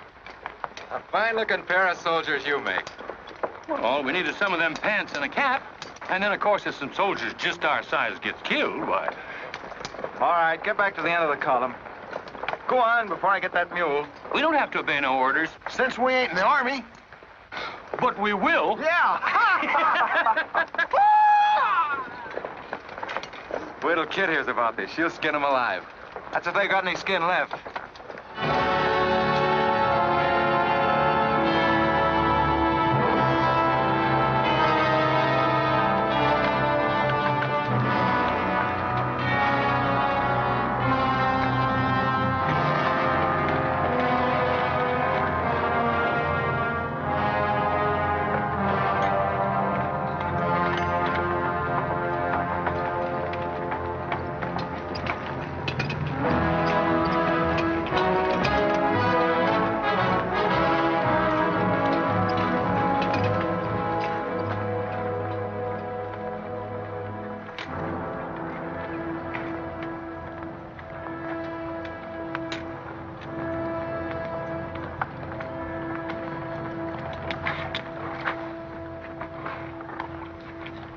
A fine-looking pair of soldiers you make. Well, all we need is some of them pants and a cap. And then, of course, if some soldiers just our size gets killed, why... All right, get back to the end of the column. Go on before I get that mule. We don't have to obey no orders. Since we ain't in the Army. But we will. Yeah. Wait till Kid hears about this. She'll skin him alive. That's if they got any skin left.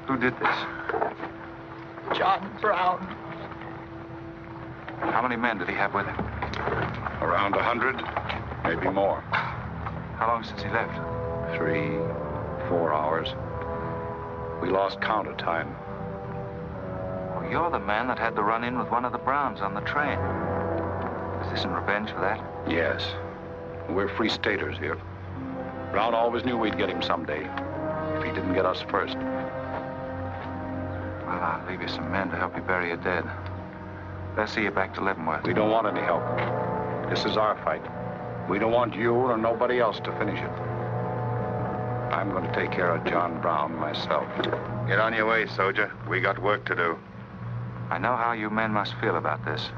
Who did this? John Brown. How many men did he have with him? Around 100, maybe more. How long since he left? 3, 4 hours. We lost count of time. Well, you're the man that had the run-in with one of the Browns on the train. Is this in revenge for that? Yes. We're free staters here. Brown always knew we'd get him someday, if he didn't get us first. Well, I'll leave you some men to help you bury your dead. They'll see you back to Leavenworth. We don't want any help. This is our fight. We don't want you or nobody else to finish it. I'm going to take care of John Brown myself. Get on your way, soldier. We got work to do. I know how you men must feel about this.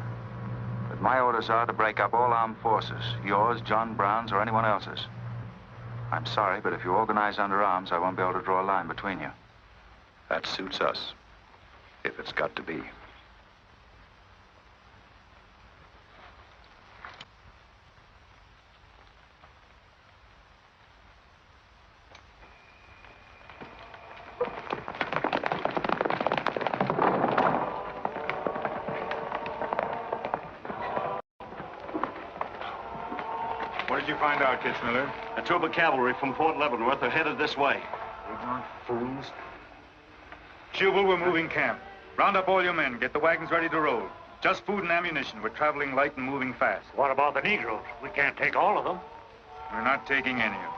But my orders are to break up all armed forces. Yours, John Brown's, or anyone else's. I'm sorry, but if you organize under arms, I won't be able to draw a line between you. That suits us, if it's got to be. What did you find out, Kitzmiller? A troop of cavalry from Fort Leavenworth are headed this way. Ignorant fools. Jubal, we're moving camp. Round up all your men. Get the wagons ready to roll. Just food and ammunition. We're traveling light and moving fast. What about the Negroes? We can't take all of them. We're not taking any of them.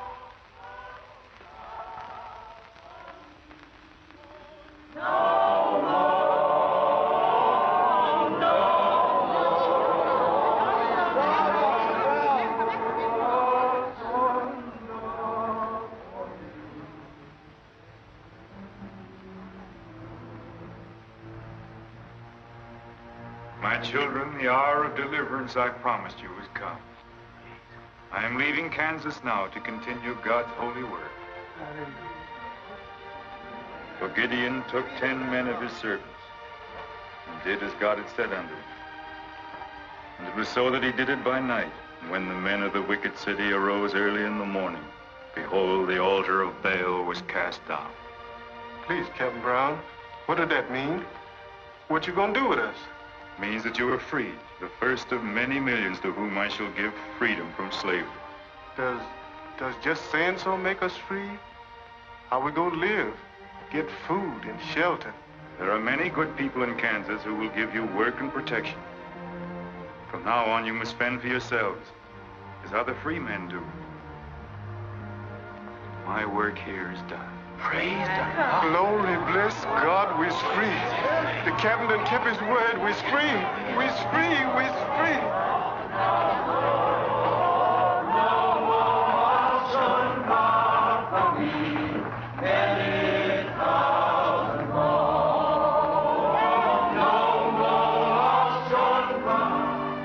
My children, the hour of deliverance I promised you has come. I am leaving Kansas now to continue God's holy work. For Gideon took 10 men of his servants and did as God had said unto him. And it was so that he did it by night. And when the men of the wicked city arose early in the morning, behold, the altar of Baal was cast down. Please, Captain Brown, what did that mean? What you gonna do with us? Means that you are free, the first of many millions to whom I shall give freedom from slavery. Does just saying so make us free? How we gonna live? Get food and shelter? There are many good people in Kansas who will give you work and protection. From now on, you must fend for yourselves, as other free men do. My work here is done. Praise God. Glory, bless God, we's free. The captain done kept his word. We's free. We's free. We's free.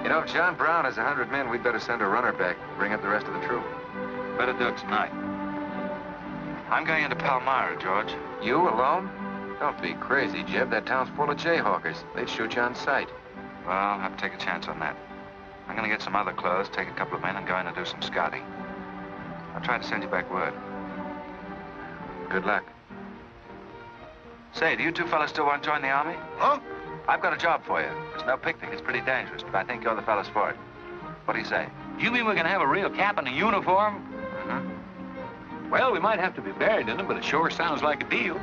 You know, if John Brown has 100 men, we'd better send a runner back, bring up the rest of the troop. Better do it tonight. I'm going into Palmyra, George. You alone? Don't be crazy, Jeb. That town's full of jayhawkers. They'd shoot you on sight. Well, I'll have to take a chance on that. I'm going to get some other clothes, take a couple of men, and go in and do some scouting. I'll try to send you back word. Good luck. Say, do you two fellas still want to join the Army? Huh? I've got a job for you. It's no picnic. It's pretty dangerous, but I think you're the fellas for it. What do you say? You mean we're going to have a real cap and a uniform? Mm-hmm. Well, we might have to be buried in them, but it sure sounds like a deal.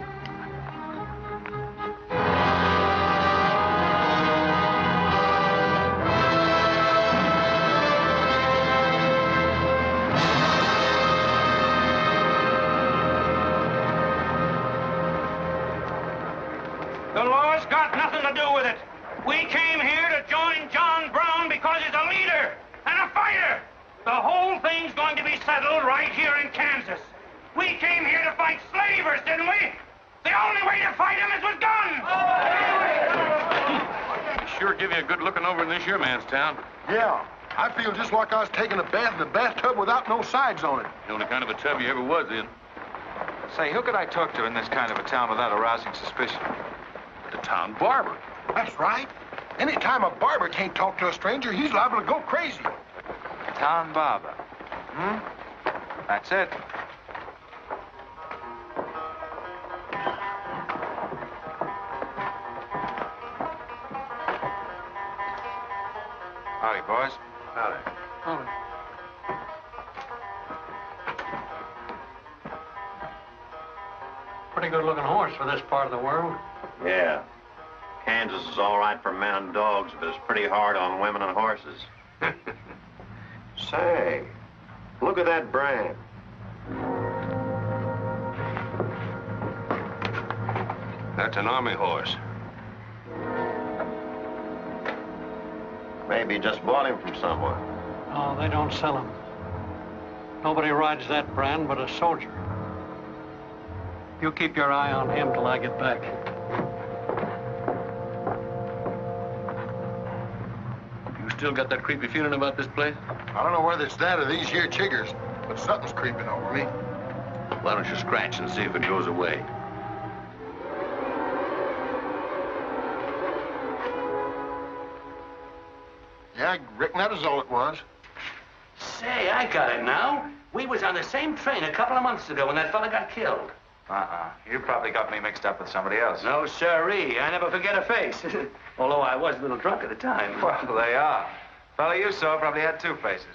The law's got nothing to do with it. We came here to join John Brown because he's a leader and a fighter. The whole thing's going to be settled right here in Kansas. We came here to fight slavers, didn't we? The only way to fight them is with guns. Sure give you a good looking over in this your man's town. Yeah. I feel just like I was taking a bath in a bathtub without no sides on it. The only kind of a tub you ever was in. Say, who could I talk to in this kind of a town without arousing suspicion? The town barber. That's right. Anytime a barber can't talk to a stranger, he's liable to go crazy. Town barber. That's it. boys. Howdy. Howdy. Pretty good-looking horse for this part of the world. Yeah. Kansas is all right for men and dogs, but it's pretty hard on women and horses. Say, look at that brand. That's an army horse. Maybe you just bought him from someone. Oh, they don't sell them. Nobody rides that brand but a soldier. You keep your eye on him till I get back. You still got that creepy feeling about this place? I don't know whether it's that or these here chiggers, but something's creeping over me. Why don't you scratch and see if it goes away? Yeah, I reckon that is all it was. Say, I got it now. We was on the same train a couple of months ago when that fella got killed. You probably got me mixed up with somebody else. No, sirree. I never forget a face. Although I was a little drunk at the time. Well, they are. Fella you saw probably had two faces.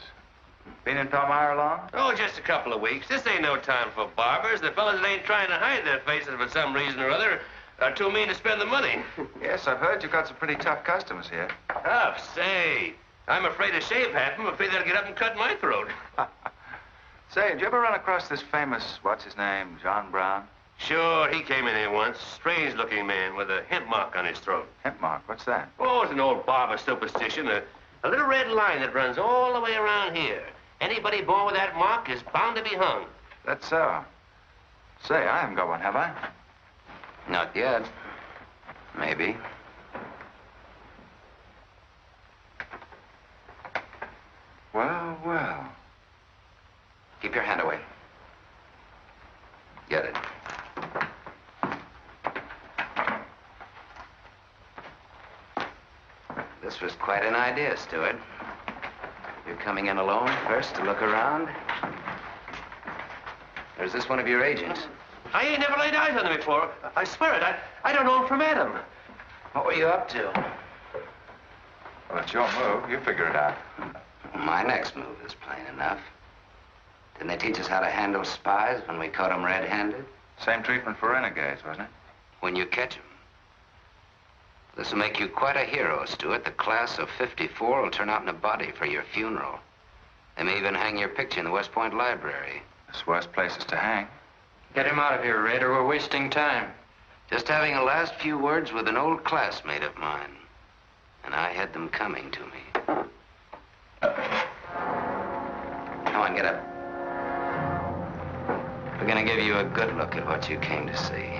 Been in Palmyra long? Oh, just a couple of weeks. This ain't no time for barbers. The fellas that ain't trying to hide their faces for some reason or other are too mean to spend the money. Yes, I've heard you've got some pretty tough customers here. Tough, say. I'm afraid to shave half of them. I'm afraid they'll get up and cut my throat. Say, did you ever run across this famous, what's his name, John Brown? Sure, he came in here once. Strange-looking man with a hemp mark on his throat. Hemp mark? What's that? Oh, it's an old barber superstition. A little red line that runs all the way around here. Anybody born with that mark is bound to be hung. That's so. Say, I haven't got one, have I? Not yet. Maybe. Well, well. Keep your hand away. Get it. This was quite an idea, Stuart. You're coming in alone first to look around. Or is this one of your agents? I ain't never laid eyes on him before. I swear it. I don't know him from Adam. What were you up to? Well, it's your move. You figure it out. My next move is plain enough. Didn't they teach us how to handle spies when we caught them red-handed? Same treatment for renegades, wasn't it? When you catch them. This will make you quite a hero, Stuart. The class of '54 will turn out in a body for your funeral. They may even hang your picture in the West Point Library. There's worse places to hang. Get him out of here, Raider. We're wasting time. Just having a last few words with an old classmate of mine. And I had them coming to me. Come on, get up. We're gonna give you a good look at what you came to see.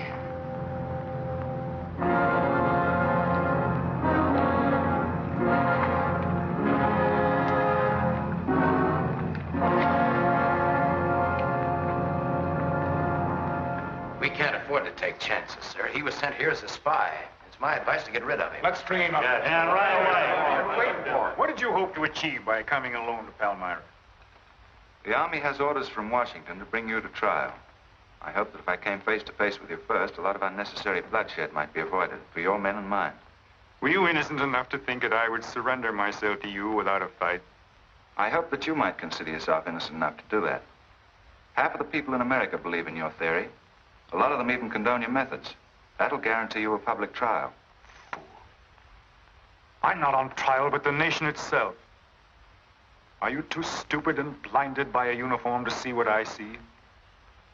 We can't afford to take chances, sir. He was sent here as a spy. It's my advice to get rid of him. Let's train him up. And right away. Wait for it. What did you hope to achieve by coming alone to Palmyra? The Army has orders from Washington to bring you to trial. I hope that if I came face to face with you first, a lot of unnecessary bloodshed might be avoided for your men and mine. Were you innocent enough to think that I would surrender myself to you without a fight? I hope that you might consider yourself innocent enough to do that. Half of the people in America believe in your theory. A lot of them even condone your methods. That'll guarantee you a public trial. Fool. I'm not on trial, but the nation itself. Are you too stupid and blinded by a uniform to see what I see?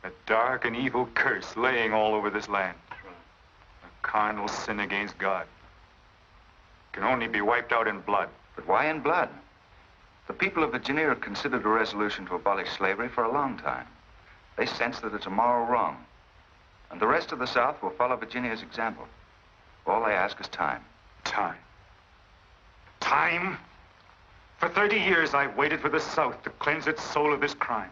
A dark and evil curse laying all over this land. A carnal sin against God. Can only be wiped out in blood. But why in blood? The people of Virginia have considered a resolution to abolish slavery for a long time. They sense that it's a moral wrong. And the rest of the South will follow Virginia's example. All they ask is time. Time. Time? For 30 years, I've waited for the South to cleanse its soul of this crime.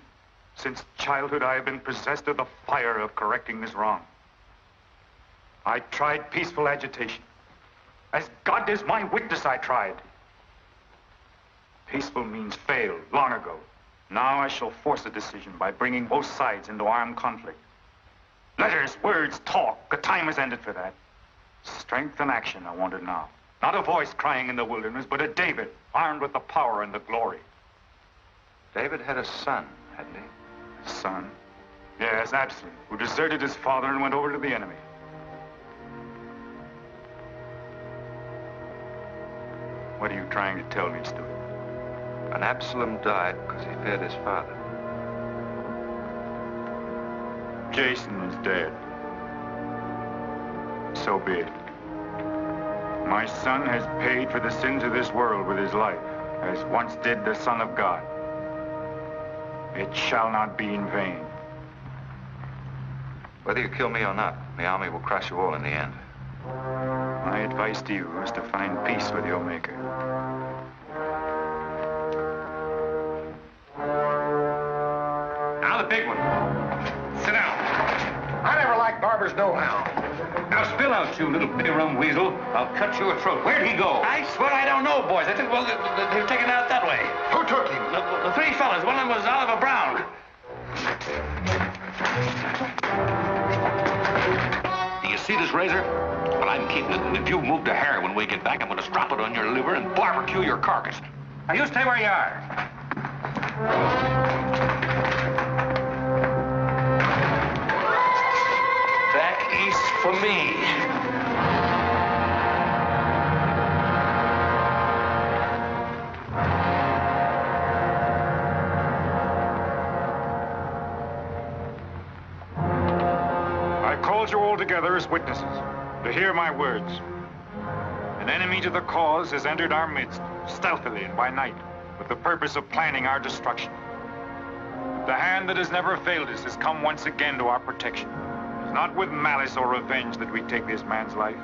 Since childhood, I have been possessed of the fire of correcting this wrong. I tried peaceful agitation. As God is my witness, I tried. Peaceful means failed long ago. Now I shall force a decision by bringing both sides into armed conflict. Letters, words, talk. The time has ended for that. Strength and action are wanted now. Not a voice crying in the wilderness, but a David, armed with the power and the glory. David had a son, hadn't he? Son? Yes, Absalom, who deserted his father and went over to the enemy. What are you trying to tell me, Stuart? And Absalom died because he feared his father. Jason is dead. So be it. My son has paid for the sins of this world with his life, as once did the Son of God. It shall not be in vain. Whether you kill me or not, the army will crush you all in the end. My advice to you is to find peace with your Maker. Now the big one. Sit down. I never liked Barber's know-how. Now spill out, you little bitty rum weasel. I'll cut your throat. Where'd he go? I swear I don't know, boys. I think, well, they were taken out that way. Who took him? The three fellas. One of them was Oliver Brown. Do you see this razor? Well, I'm keeping it, and if you move a hair when we get back, I'm going to strap it on your liver and barbecue your carcass. Now, you stay where you are. Back east for me. I called you all together as witnesses to hear my words. An enemy to the cause has entered our midst, stealthily and by night, with the purpose of planning our destruction. The hand that has never failed us has come once again to our protection. It is not with malice or revenge that we take this man's life,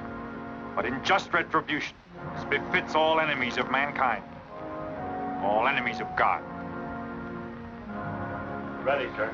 but in just retribution, as befits all enemies of mankind, all enemies of God. Ready, sir.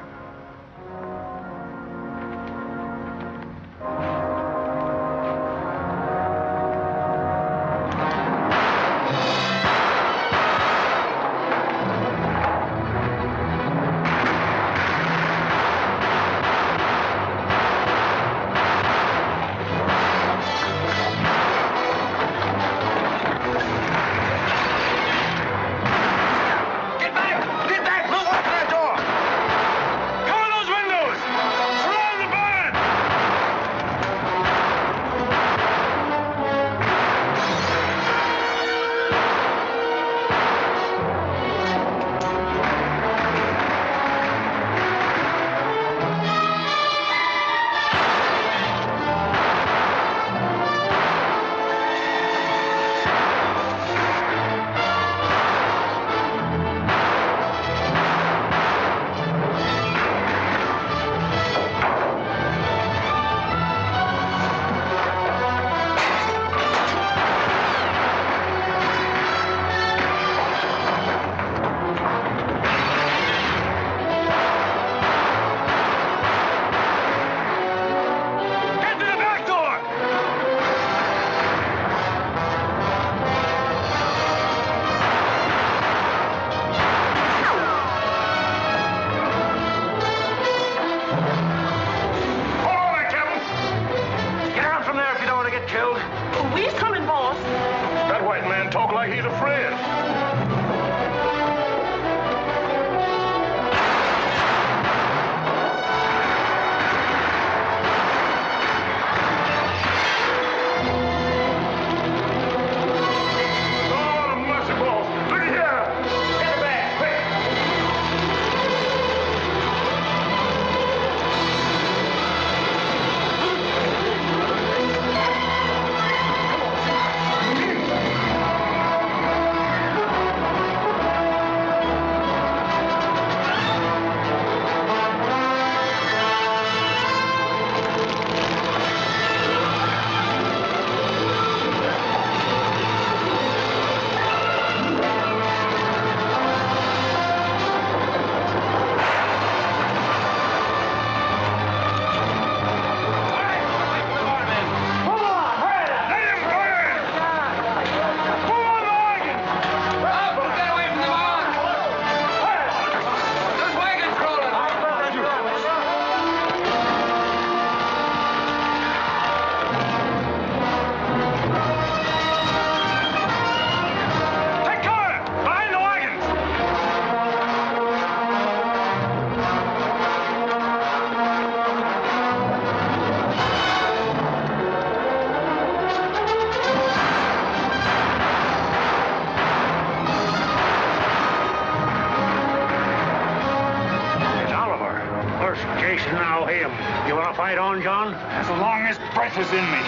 fight on, John? As long as breath is in me.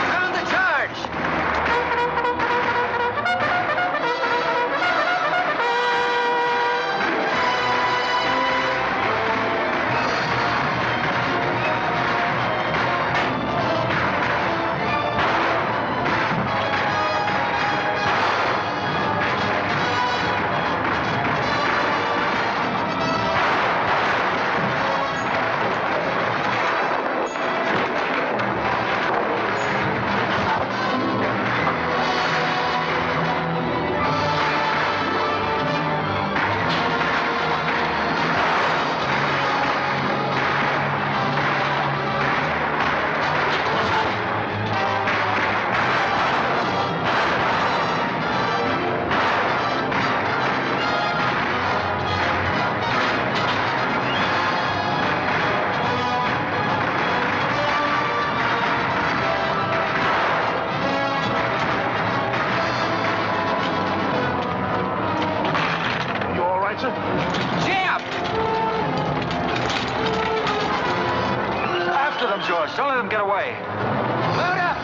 Sound the charge! Jeb! After them, George. Don't let them get away. Load up!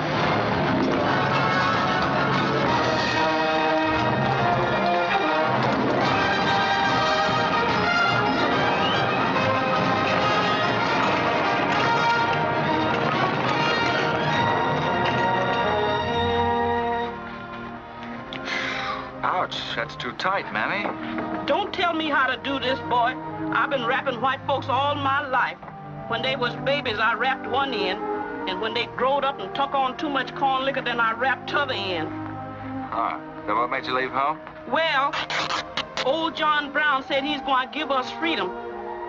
Ouch, that's too tight, Mammy. Don't tell me how to do this, boy. I've been wrapping white folks all my life. When they was babies, I wrapped one end, and when they growed up and took on too much corn liquor, then I wrapped t'other end. Huh. So what made you leave home? Well, old John Brown said he's going to give us freedom.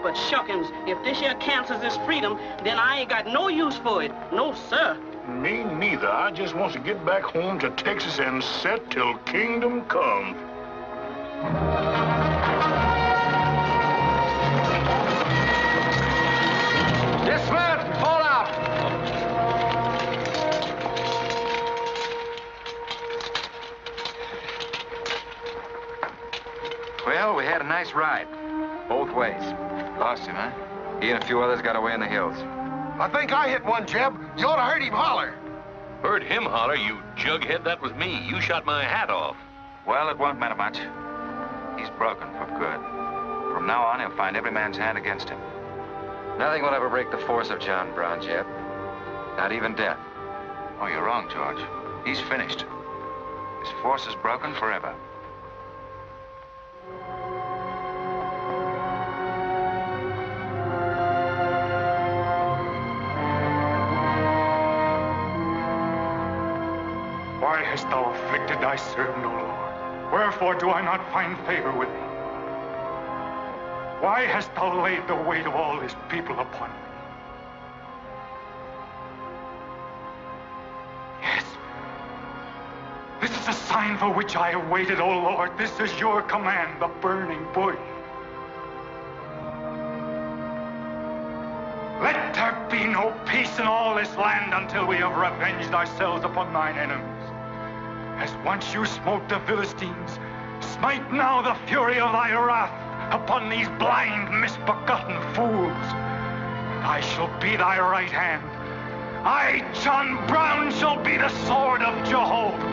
But shuckins, if this here Kansas is freedom, then I ain't got no use for it. No, sir. Me neither. I just want to get back home to Texas and set till kingdom come. Dismount! Fall out! Well, we had a nice ride. Both ways. Lost him, huh? He and a few others got away in the hills. I think I hit one, Jeb. You ought to heard him holler. Heard him holler, you jughead. That was me. You shot my hat off. Well, it won't matter much. He's broken for good. From now on, he'll find every man's hand against him. Nothing will ever break the force of John Brown, Jeb. Not even death. Oh, you're wrong, George. He's finished. His force is broken forever. Why hast thou afflicted thy servant, O Lord? Wherefore do I not find favor with thee? Why hast thou laid the weight of all this people upon me? Yes. This is a sign for which I have waited, O Lord. This is your command, the burning bush. Let there be no peace in all this land until we have revenged ourselves upon thine enemies. As once you smote the Philistines, smite now the fury of thy wrath upon these blind, misbegotten fools. And I shall be thy right hand. I, John Brown, shall be the sword of Jehovah.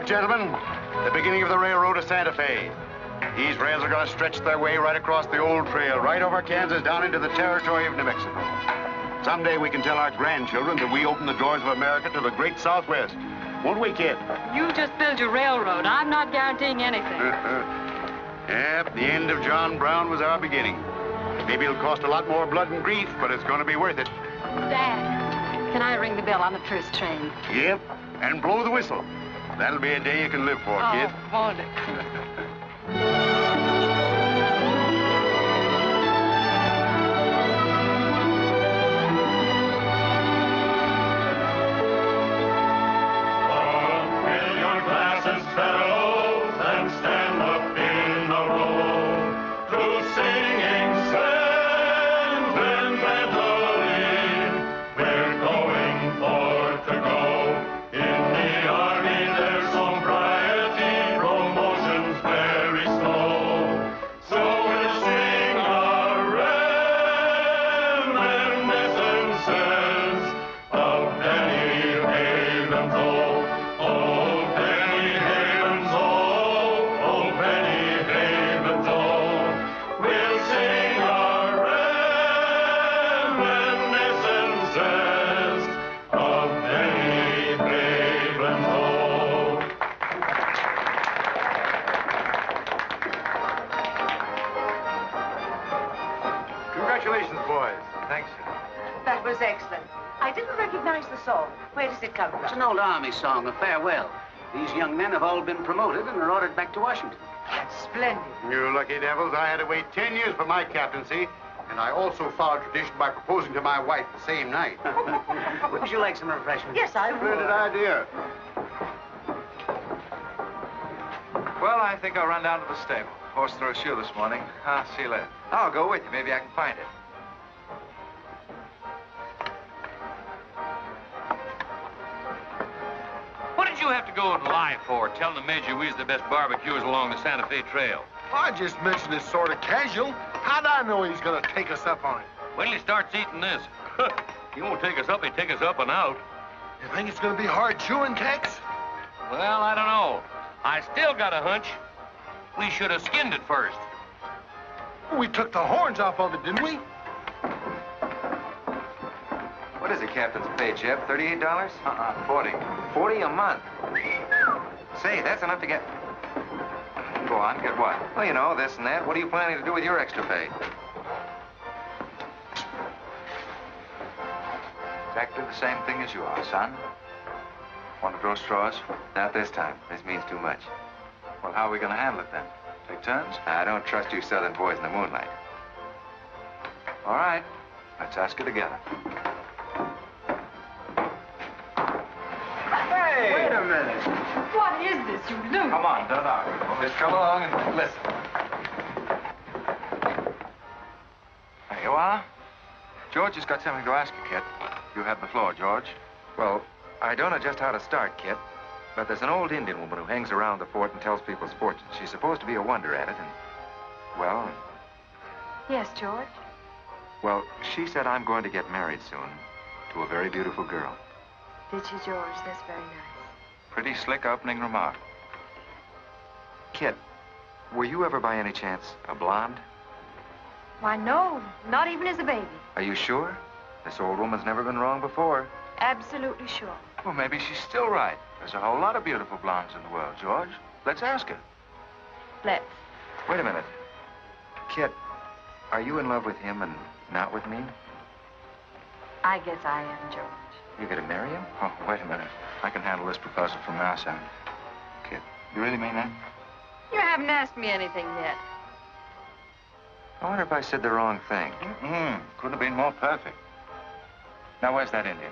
Gentlemen, the beginning of the railroad to Santa Fe. These rails are going to stretch their way right across the old trail, right over Kansas, down into the territory of New Mexico. Someday we can tell our grandchildren that we opened the doors of America to the great Southwest. Won't we, kid? You just build your railroad. I'm not guaranteeing anything. Yep, the end of John Brown was our beginning. Maybe it'll cost a lot more blood and grief, but it's going to be worth it. Dad, can I ring the bell on the first train? Yep, and blow the whistle. That'll be a day you can live for, kid. Won't it? Fill your glasses, fellows, and stand up in a row to Thanks, sir. That was excellent. I didn't recognize the song. Where does it come from? It's an old Army song, a farewell. These young men have all been promoted and are ordered back to Washington. That's splendid. You lucky devils, I had to wait 10 years for my captaincy, and I also followed tradition by proposing to my wife the same night. Would you like some refreshments? Yes, I would. Splendid idea. Well, I think I'll run down to the stable. Horse threw a shoe this morning. I'll see you later. I'll go with you. Maybe I can find it. What did you have to go and lie for, telling the Major we was the best barbecuers along the Santa Fe Trail? I just mentioned it sort of casual. How'd I know he's gonna take us up on it? When he starts eating this, he won't take us up, he'll take us up and out. You think it's gonna be hard chewing, Tex? Well, I don't know. I still got a hunch. We should have skinned it first. We took the horns off of it, didn't we? What is the captain's pay, Jeb? $38? 40. 40 a month. Say, that's enough to get... Go on, get what? Well, you know, this and that. What are you planning to do with your extra pay? Exactly the same thing as you are, son. Want to throw straws? Not this time. This means too much. Well, how are we going to handle it, then? Take turns? I don't trust you southern boys in the moonlight. All right. Let's ask it together. Hey! Wait a minute. What is this, you loon? Come on, don't argue. Just come along and listen. There you are. George has got something to ask you, Kit. You have the floor, George. Well, I don't know just how to start, Kit, but there's an old Indian woman who hangs around the fort and tells people's fortunes. She's supposed to be a wonder at it, and, well... Yes, George? Well, she said I'm going to get married soon to a very beautiful girl. Did she, George? That's very nice. Pretty slick opening remark. Kit, were you ever by any chance a blonde? Why, no. Not even as a baby. Are you sure? This old woman's never been wrong before. Absolutely sure. Well, maybe she's still right. There's a whole lot of beautiful blondes in the world, George. Let's ask her. Let's. Wait a minute. Kit, are you in love with him and not with me? I guess I am, George. You're going to marry him? Oh, wait a minute. I can handle this proposal from now on. Kit, you really mean that? You haven't asked me anything yet. I wonder if I said the wrong thing. Couldn't have been more perfect. Now, where's that Indian?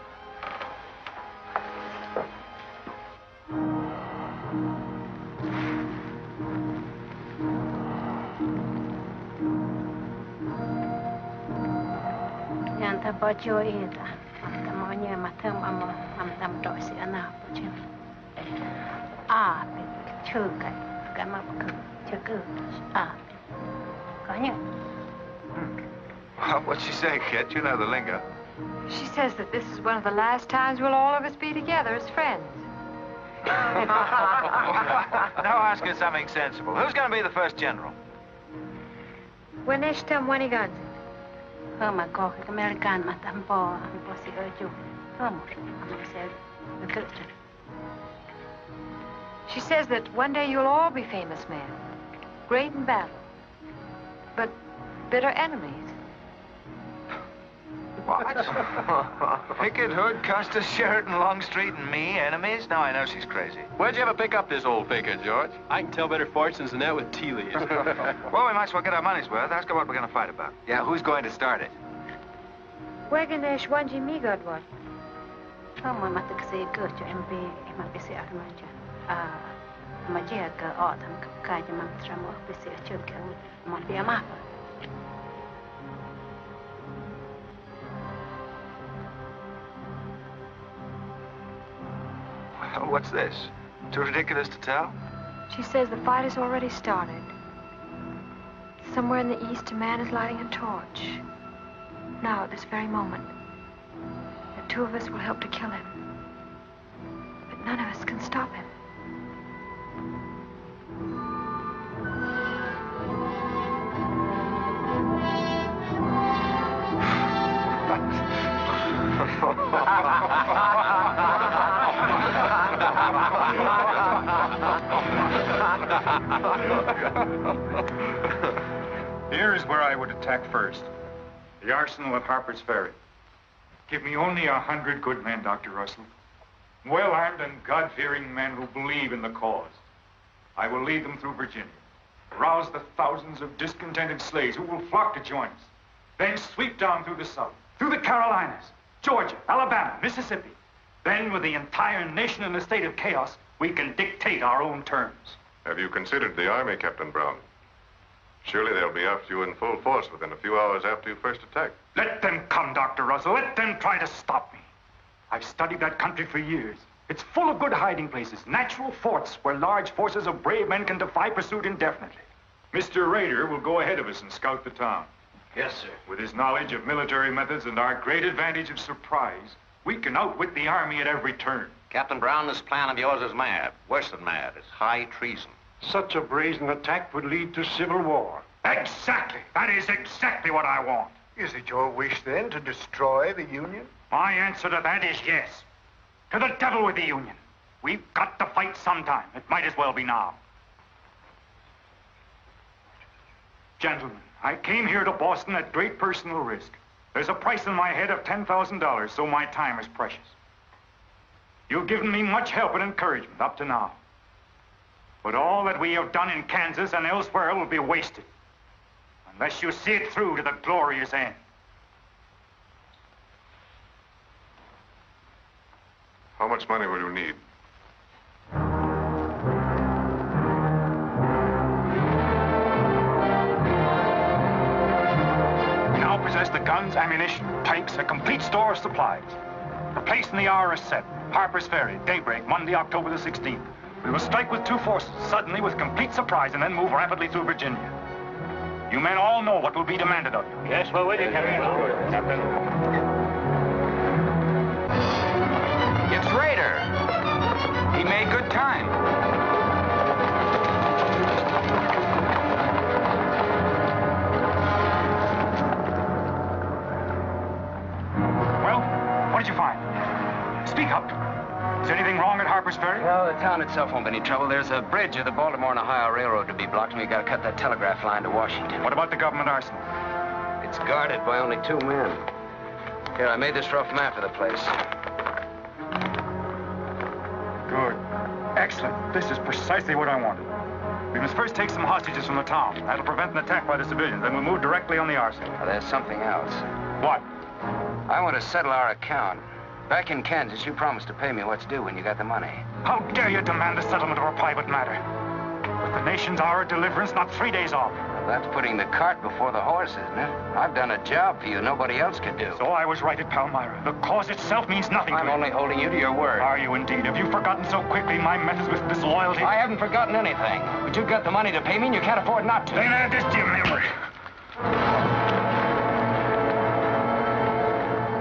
Yanta bacio ita, matamonya matam amo amtam dosi anapochen. Ape chuka gamaku chuku ape. Kanya. What'd she say, Kit? You know the lingo. She says that this is one of the last times we'll all of us be together as friends. Now ask her something sensible. Who's going to be the first general? When Eshtam Wanigan. Hama ko American matampo amposi oju. Homor amosel the culture. She says that one day you'll all be famous men, great in battle, but bitter enemies. What? Pickett, Hood, Custer, Sheridan, Longstreet, and me, enemies? Now I know she's crazy. Where'd you ever pick up this old faker, George? I can tell better fortunes than that with tea leaves. Well, we might as well get our money's worth. Ask her what we're going to fight about. Yeah, who's going to start it? Waganesh Wanji Migodwat. Hama matakse kurcho MP mapisi armaja. Majia ka autumn kaja mamtramo pisi chulka mapia mapa. Well, what's this? Too ridiculous to tell? She says the fight has already started. Somewhere in the east, a man is lighting a torch. Now, at this very moment, the two of us will help to kill him. But none of us can stop him. Here's where I would attack first. The arsenal at Harper's Ferry. Give me only 100 good men, Dr. Russell. Well-armed and God-fearing men who believe in the cause. I will lead them through Virginia. Rouse the thousands of discontented slaves who will flock to join us. Then sweep down through the South, through the Carolinas, Georgia, Alabama, Mississippi. Then, with the entire nation in a state of chaos, we can dictate our own terms. Have you considered the Army, Captain Brown? Surely they'll be after you in full force within a few hours after you first attack. Let them come, Dr. Russell. Let them try to stop me. I've studied that country for years. It's full of good hiding places, natural forts where large forces of brave men can defy pursuit indefinitely. Mr. Rader will go ahead of us and scout the town. Yes, sir. With his knowledge of military methods and our great advantage of surprise, we can outwit the Army at every turn. Captain Brown, this plan of yours is mad. Worse than mad. It's high treason. Such a brazen attack would lead to civil war. Exactly. That is exactly what I want. Is it your wish, then, to destroy the Union? My answer to that is yes. To the devil with the Union. We've got to fight sometime. It might as well be now. Gentlemen, I came here to Boston at great personal risk. There's a price in my head of $10,000, so my time is precious. You've given me much help and encouragement up to now. But all that we have done in Kansas and elsewhere will be wasted unless you see it through to the glorious end. How much money will you need? We now possess the guns, ammunition, tanks, a complete store of supplies. The place and the hour is set. Harper's Ferry, daybreak, Monday, October the 16th. We will strike with two forces, suddenly with complete surprise, and then move rapidly through Virginia. You men all know what will be demanded of you. Yes, we're with you, Captain. Captain. It's Rader. He made good time. Well, what did you find? Speak up. Is anything wrong at Harper's Ferry? Well, the town itself won't be any trouble. There's a bridge of the Baltimore and Ohio Railroad to be blocked, and we've got to cut that telegraph line to Washington. What about the government arsenal? It's guarded by only 2 men. Here, I made this rough map of the place. Good. Excellent. This is precisely what I wanted. We must first take some hostages from the town. That'll prevent an attack by the civilians. Then we'll move directly on the arsenal. Now, there's something else. What? I want to settle our account. Back in Kansas, you promised to pay me what's due when you got the money. How dare you demand the settlement of a private matter? With the nation's hour of deliverance not 3 days off. Well, that's putting the cart before the horse, isn't it? I've done a job for you nobody else could do. So I was right at Palmyra. The cause itself means nothing to I'm you. only holding you to your word. Are you indeed? Have you forgotten so quickly my methods with disloyalty? I haven't forgotten anything. But you've got the money to pay me and you can't afford not to. Then add this to your memory.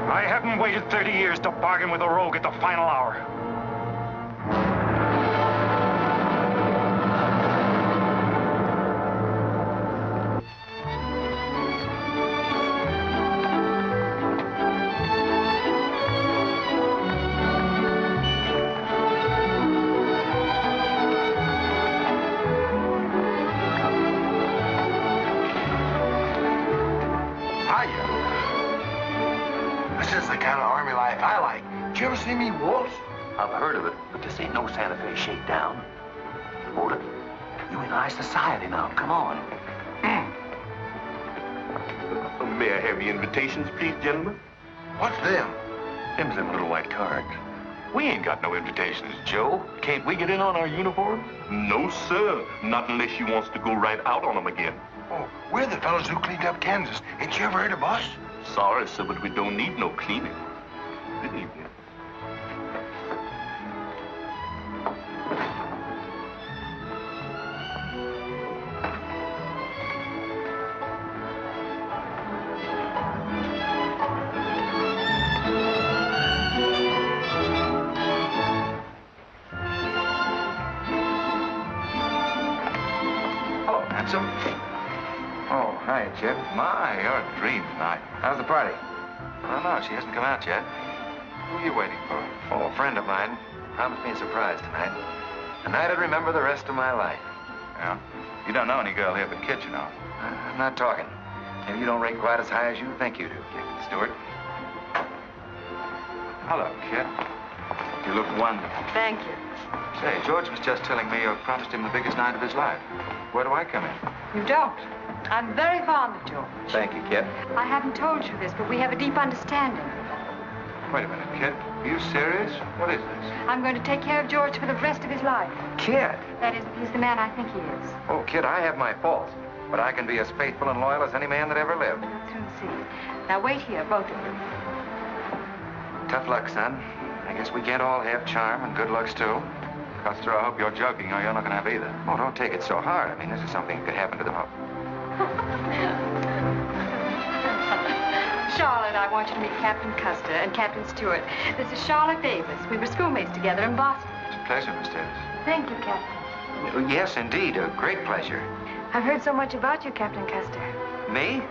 I haven't waited 30 years to bargain with a rogue at the final hour. See me waltz? I've heard of it, but this ain't no Santa Fe shakedown. Hold it. You in high society now. Come on. May I have your invitations, please, gentlemen? What's them? Them's them little white cards. We ain't got no invitations, Joe. Can't we get in on our uniform? No, sir. Not unless you wants to go right out on them again. Oh, we're the fellows who cleaned up Kansas. Ain't you ever heard of us? Sorry, sir, but we don't need no cleaning. Good evening. Oh, hi, Jeb. My, you're a dream tonight. How's the party? I don't know. She hasn't come out yet. Who are you waiting for? Oh, a friend of mine. Promised me a surprise tonight. A night I'd remember the rest of my life. Yeah? You don't know any girl here but Kit, you know. I'm not talking. Maybe you don't rate quite as high as you think you do, Captain Stuart. Hello, kid. You look wonderful. Thank you. Say, George was just telling me you promised him the biggest night of his life. Where do I come in? You don't. I'm very fond of George. Thank you, kid. I haven't told you this, but we have a deep understanding. Wait a minute, kid. Are you serious? What is this? I'm going to take care of George for the rest of his life. Kid? That is, if he's the man I think he is. Oh, kid, I have my faults. But I can be as faithful and loyal as any man that ever lived. We'll soon see. Now wait here, both of you. Tough luck, son. I guess we can't all have charm and good looks, too. Custer, I hope you're joking or you're not going to have either. Oh, don't take it so hard. I mean, this is something that could happen to the whole. Charlotte, I want you to meet Captain Custer and Captain Stuart. This is Charlotte Davis. We were schoolmates together in Boston. It's a pleasure, Miss Davis. Thank you, Captain. Oh, yes, indeed. A great pleasure. I've heard so much about you, Captain Custer. Me?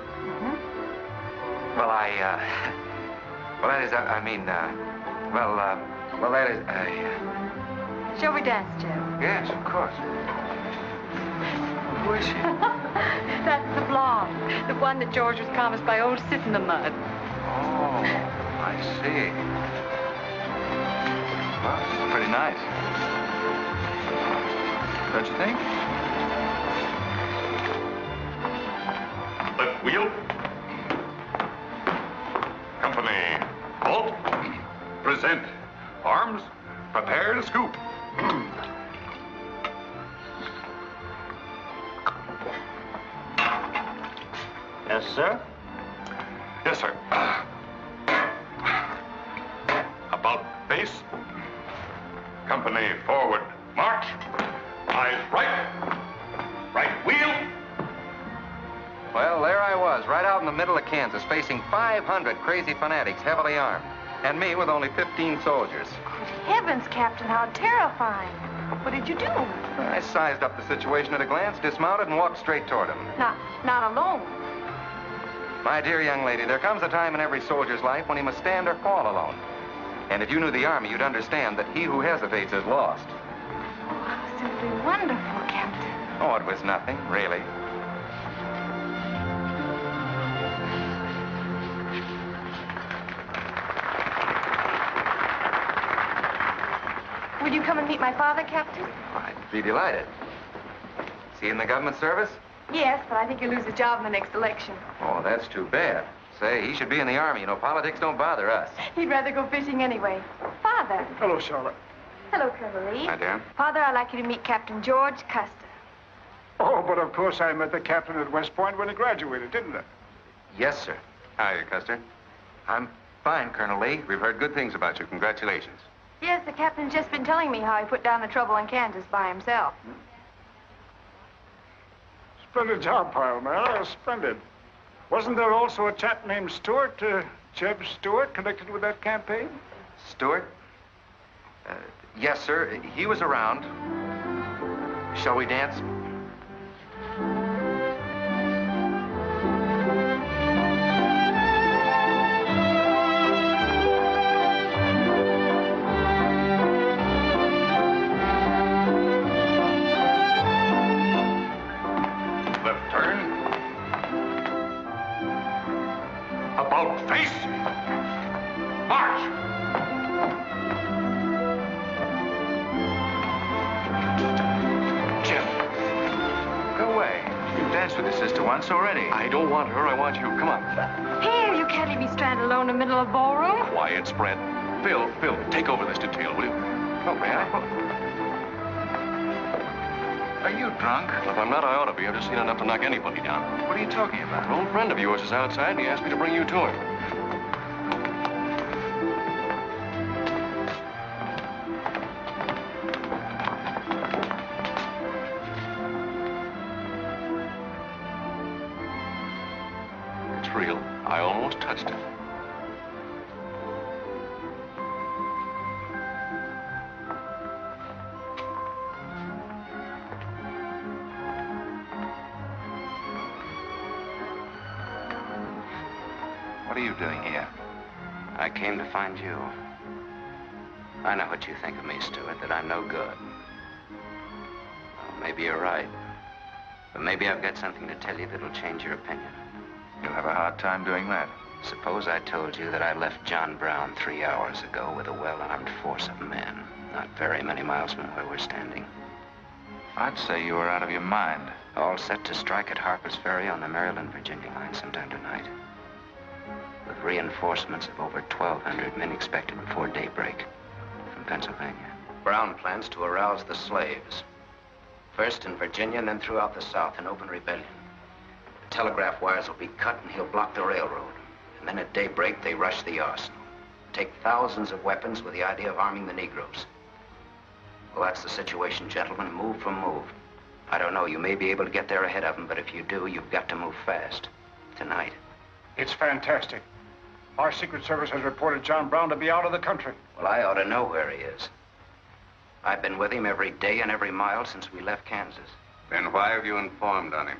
Well, well, that is, well, that is, Shall we dance, Jeb? Yes, of course. Who is she? That's the blonde. The one that George was promised by old Sit in the Mud. Oh, I see. Well, pretty nice. Don't you think? Left wheel. Company. Halt. Present. Arms. Prepare to scoop. Yes, sir? Yes, sir. About face. Company forward. March. Eyes right. Right wheel. Well, there I was, right out in the middle of Kansas, facing 500 crazy fanatics, heavily armed. And me with only 15 soldiers. Heavens, Captain, how terrifying. What did you do? I sized up the situation at a glance, dismounted, and walked straight toward him. Not alone. My dear young lady, there comes a time in every soldier's life when he must stand or fall alone. And if you knew the Army, you'd understand that he who hesitates is lost. Oh, how simply wonderful, Captain. Oh, it was nothing, really. Will you come and meet my father, Captain? I'd be delighted. Is he in the government service? Yes, but I think he'll lose his job in the next election. Oh, that's too bad. Say, he should be in the Army. You know, politics don't bother us. He'd rather go fishing anyway. Father. Hello, Charlotte. Hello, Colonel Lee. Hi, dear. Father, I'd like you to meet Captain George Custer. Oh, but of course I met the captain at West Point when he graduated, didn't I? Yes, sir. Hi, Custer. I'm fine, Colonel Lee. We've heard good things about you. Congratulations. Yes, the captain's just been telling me how he put down the trouble in Kansas by himself. Splendid job, pile, man. Splendid. Wasn't there also a chap named Stuart, Jeb Stuart, connected with that campaign? Stuart? Yes, sir. He was around. Shall we dance? Left turn. About face. March. Jim. Go away. You've danced with your sister once already. I don't want her. I want you. Come on. Here, you can't leave me stranded alone in the middle of the ballroom. Quiet, spread. Phil, take over this detail, will you? Oh, may I? Are you drunk? If I'm not, I ought to be. I've just seen enough to knock anybody down. What are you talking about? An old friend of yours is outside, and he asked me to bring you to him. It's real. I almost touched it. What are you doing here? I came to find you. I know what you think of me, Stuart, that I'm no good. Well, maybe you're right. But maybe I've got something to tell you that'll change your opinion. You'll have a hard time doing that. Suppose I told you that I left John Brown 3 hours ago with a well-armed force of men, not very many miles from where we're standing. I'd say you were out of your mind. All set to strike at Harper's Ferry on the Maryland-Virginia line sometime tonight. With reinforcements of over 1,200 men expected before daybreak from Pennsylvania. Brown plans to arouse the slaves. First in Virginia and then throughout the South in open rebellion. The telegraph wires will be cut and he'll block the railroad. And then at daybreak, they rush the arsenal. Take thousands of weapons with the idea of arming the Negroes. Well, that's the situation, gentlemen. Move for move. I don't know, you may be able to get there ahead of them, but if you do, you've got to move fast. Tonight. It's fantastic. Our Secret Service has reported John Brown to be out of the country. Well, I ought to know where he is. I've been with him every day and every mile since we left Kansas. Then why have you informed on him?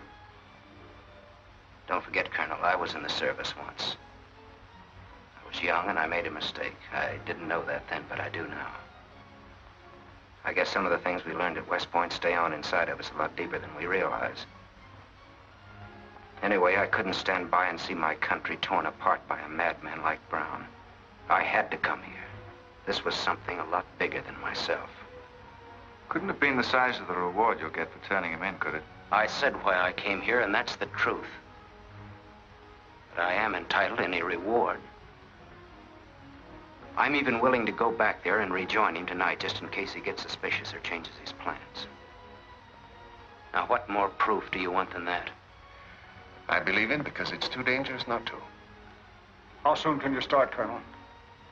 Don't forget, Colonel, I was in the service once. I was young and I made a mistake. I didn't know that then, but I do now. I guess some of the things we learned at West Point stay on inside of us a lot deeper than we realize. Anyway, I couldn't stand by and see my country torn apart by a madman like Brown. I had to come here. This was something a lot bigger than myself. Couldn't have been the size of the reward you'll get for turning him in, could it? I said why I came here, and that's the truth. But I am entitled to any reward. I'm even willing to go back there and rejoin him tonight, just in case he gets suspicious or changes his plans. Now, what more proof do you want than that? I believe him because it's too dangerous not to. How soon can you start, Colonel?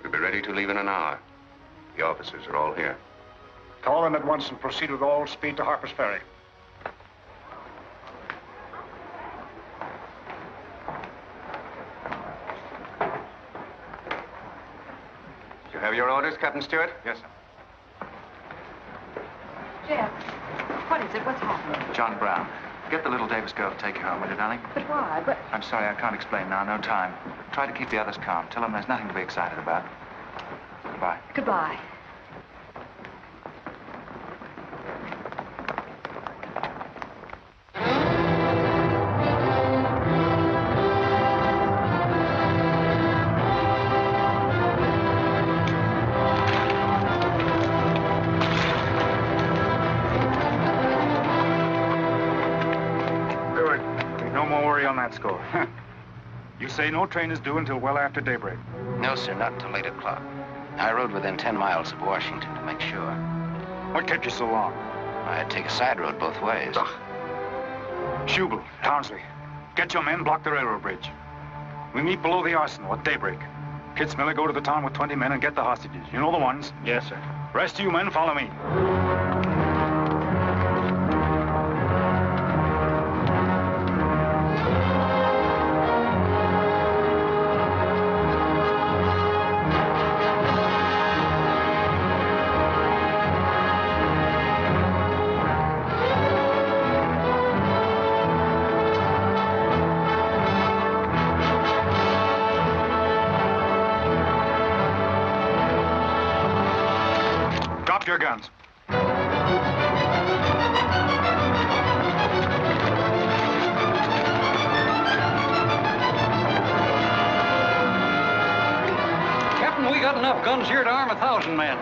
We'll be ready to leave in an hour. The officers are all here. Call in at once and proceed with all speed to Harper's Ferry. You have your orders, Captain Stuart? Yes, sir. Jeb, what is it? What's happening? John Brown. Get the little Davis girl to take you home, will you, darling? But why? But... I'm sorry, I can't explain now. No time. Try to keep the others calm. Tell them there's nothing to be excited about. Goodbye. Goodbye. Score. You say no train is due until well after daybreak? No, sir, not until 8 o'clock. I rode within 10 miles of Washington to make sure. What kept you so long? I had to take a side road both ways. Schubel, Townsley, get your men, block the railroad bridge. We meet below the arsenal at daybreak. Kitzmiller, go to the town with 20 men and get the hostages. You know the ones? Yes, sir. Rest of you men, follow me. Your guns. Captain, we got enough guns here to arm 1,000 men.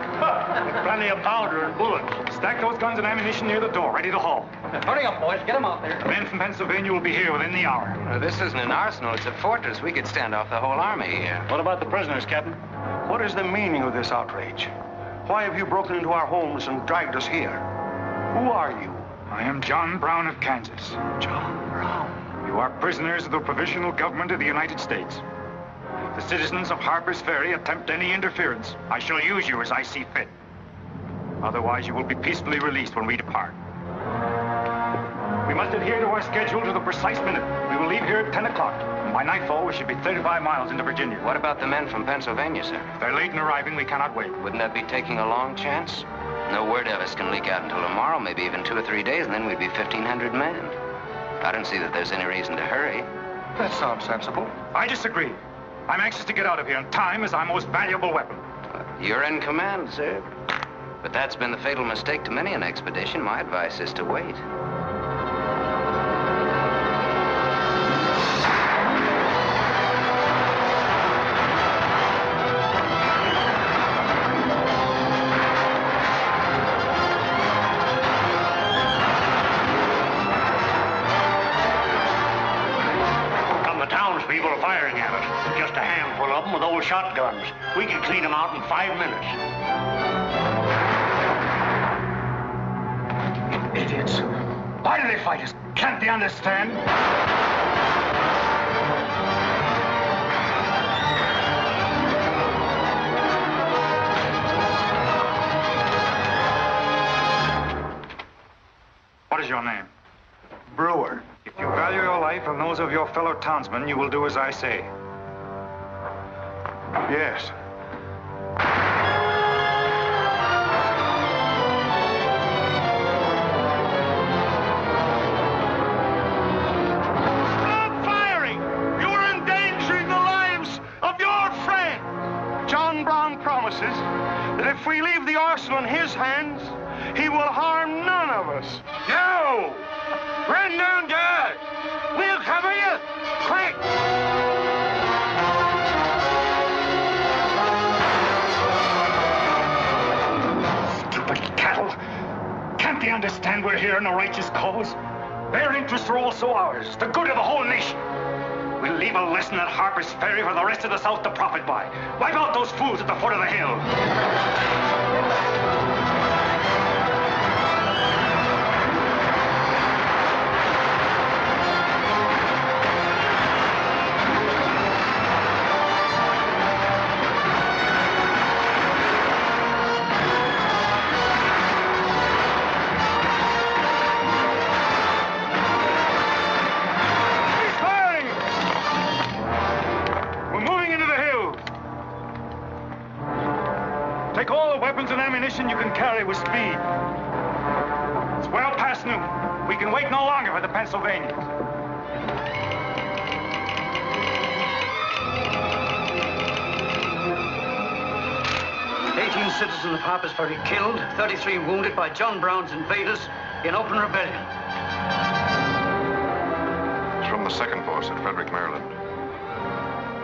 Plenty of powder and bullets. Stack those guns and ammunition near the door, ready to haul. Hurry up, boys. Get them out there. The men from Pennsylvania will be here within the hour. This isn't an arsenal. It's a fortress. We could stand off the whole army here. What about the prisoners, Captain? What is the meaning of this outrage? Why have you broken into our homes and dragged us here? Who are you? I am John Brown of Kansas. John Brown? You are prisoners of the provisional government of the United States. If the citizens of Harper's Ferry attempt any interference, I shall use you as I see fit. Otherwise, you will be peacefully released when we depart. We must adhere to our schedule to the precise minute. We will leave here at 10 o'clock. And by nightfall, we should be 35 miles into Virginia. What about the men from Pennsylvania, sir? If they're late in arriving, we cannot wait. Wouldn't that be taking a long chance? No word of us can leak out until tomorrow, maybe even 2 or 3 days, and then we'd be 1,500 men. I don't see that there's any reason to hurry. That sounds sensible. I disagree. I'm anxious to get out of here, and time is our most valuable weapon. You're in command, sir. But that's been the fatal mistake to many an expedition. My advice is to wait. shotguns. We could clean them out in 5 minutes. Idiots. Why do they fight us? Can't they understand? What is your name? Brewer. If you value your life and those of your fellow townsmen, you will do as I say. Yes. Stop firing! You are endangering the lives of your friend. John Brown promises that if we leave the arsenal in his hands, he will harm none of us. No! Run down, guard! We'll cover you! Quick! Stupid cattle. Can't they understand we're here in a righteous cause? Their interests are also ours, the good of the whole nation. We'll leave a lesson at Harper's Ferry for the rest of the South to profit by. Wipe out those fools at the foot of the hill. Take all the weapons and ammunition you can carry with speed. It's well past noon. We can wait no longer for the Pennsylvanians. 18 citizens of Harper's Ferry killed, 33 wounded by John Brown's invaders in open rebellion. It's from the 2nd Force at Frederick, Maryland.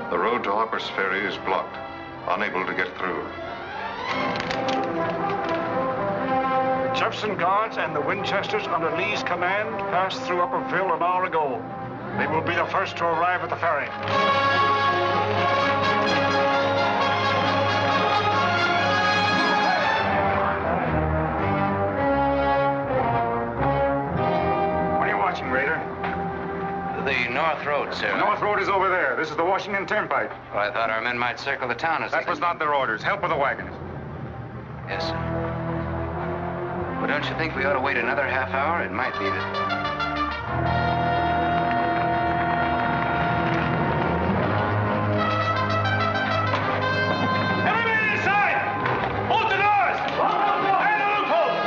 The road to Harper's Ferry is blocked, unable to get through. Jefferson Guards and the Winchesters under Lee's command passed through Upperville an hour ago. They will be the first to arrive at the ferry. What are you watching, Raider? The North Road, sir. The North Road is over there. This is the Washington Turnpike. Well, I thought our men might circle the town as That was not their orders. Help with the wagons. Yes, sir. Well, don't you think we ought to wait another half hour? It might be that... Everybody inside! Hold the doors! And the loopholes!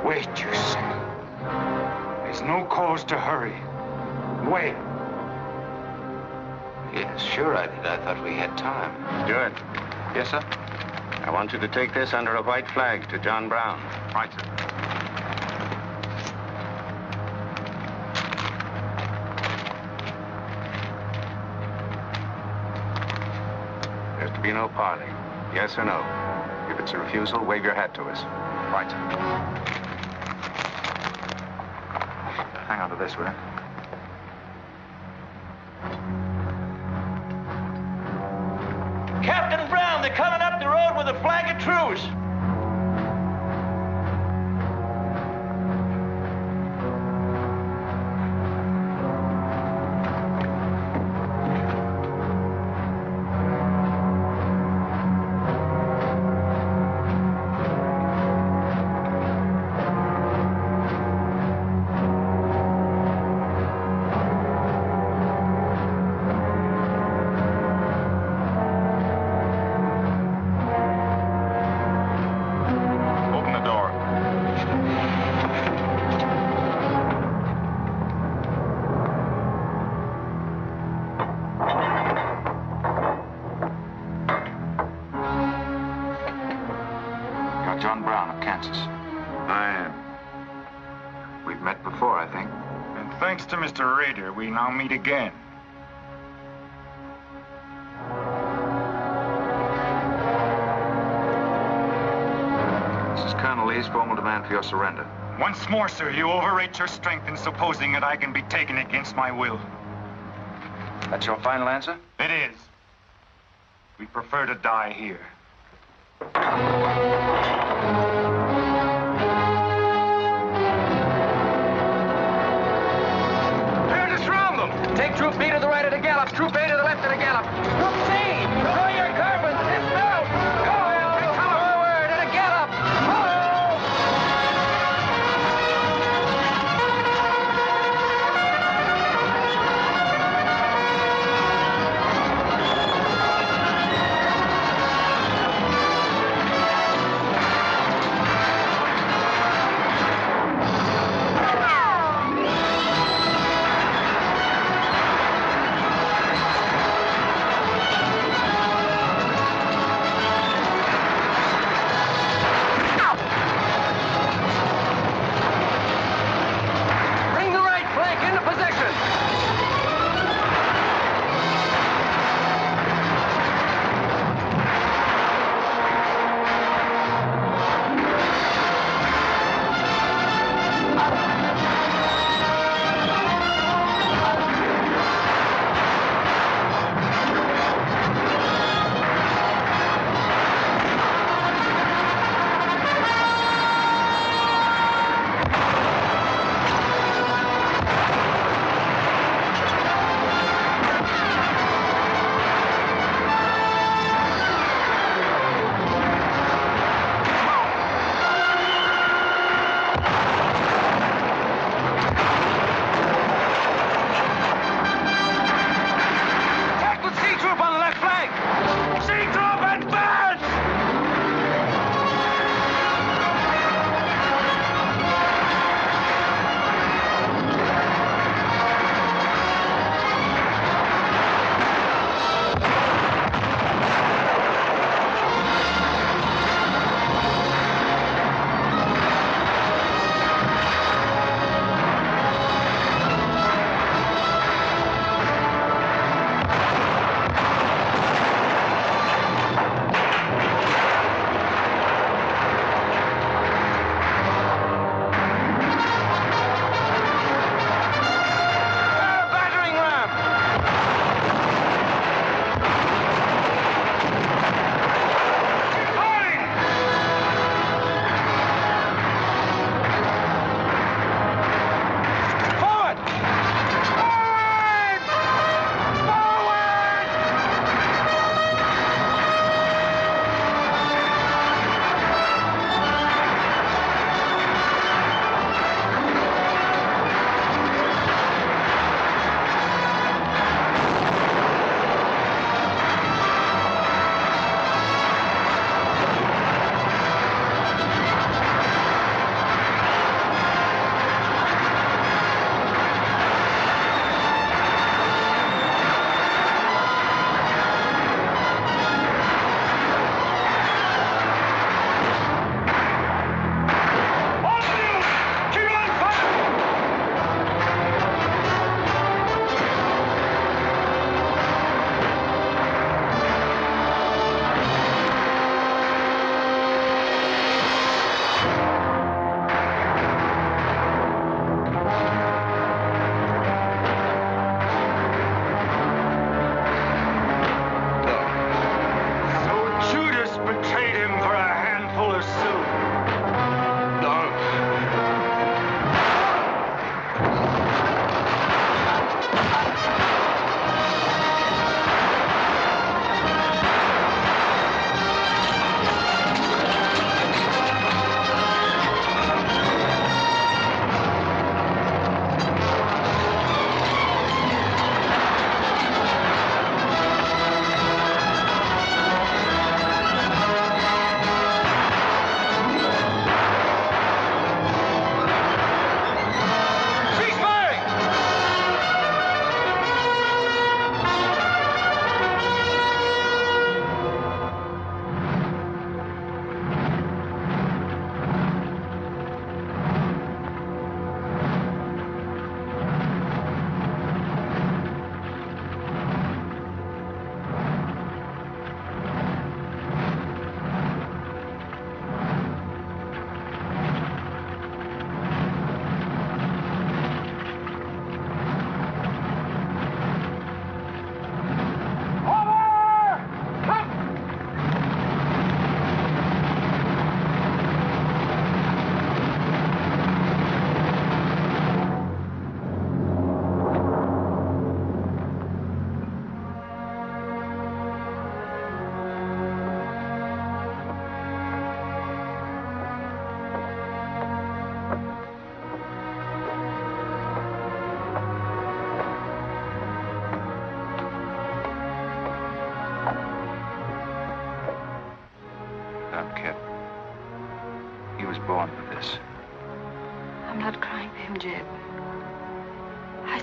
Wait, you say. There's no cause to hurry. Wait. Yes, sure I did. I thought we had time. Stuart. Yes, sir? I want you to take this under a white flag to John Brown. Right, sir. There's to be no parley. Yes or no? If it's a refusal, wave your hat to us. Right, sir. Hang on to this, will you? Captain Brown, they're coming up the road with a flag of truce. Kansas. I am. We've met before, I think. And thanks to Mr. Rader, we now meet again. This is Colonel Lee's formal demand for your surrender. Once more, sir, you overrate your strength in supposing that I can be taken against my will. That's your final answer? It is. We prefer to die here. Turn to surround them. Take Troop B to the right at a gallop. Troop A to the left at a gallop. Troop C, throw your carbines. Dismount. Forward at a gallop.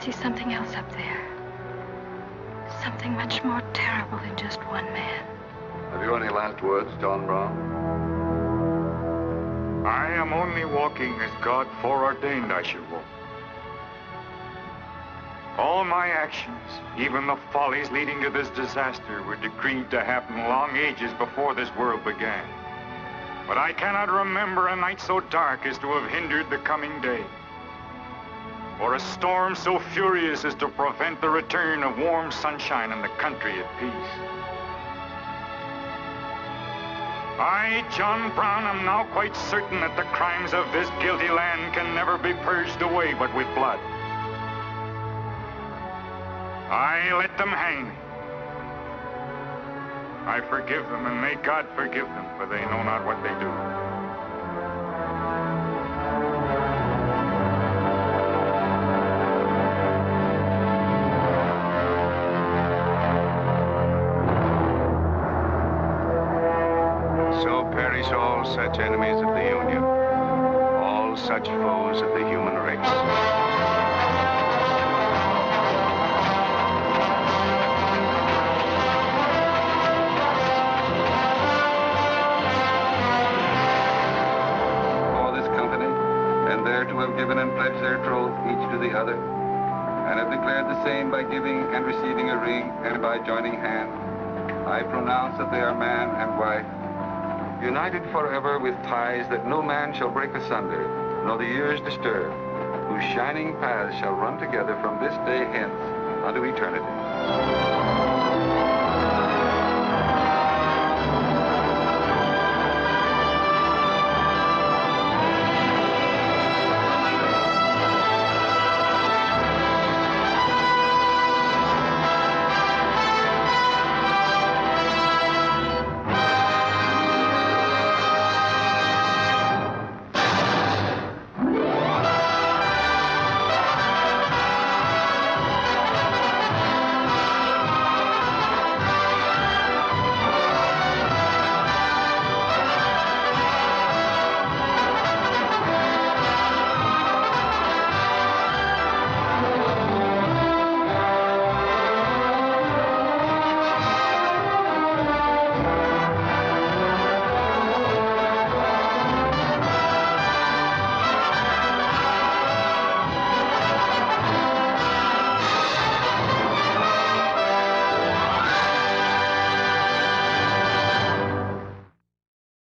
see something else up there. Something much more terrible than just one man. Have you any last words, John Brown? I am only walking as God foreordained I should walk. All my actions, even the follies leading to this disaster, were decreed to happen long ages before this world began. But I cannot remember a night so dark as to have hindered the coming day, or a storm so furious as to prevent the return of warm sunshine and the country at peace. I, John Brown, am now quite certain that the crimes of this guilty land can never be purged away but with blood. I let them hang me. I forgive them, and may God forgive them, for they know not what they do. So perish all such enemies of the Union, all such foes of the human race. To have given and pledged their troth each to the other, and have declared the same by giving and receiving a ring and by joining hands, I pronounce that they are man and wife, united forever with ties that no man shall break asunder, nor the years disturb, whose shining paths shall run together from this day hence unto eternity.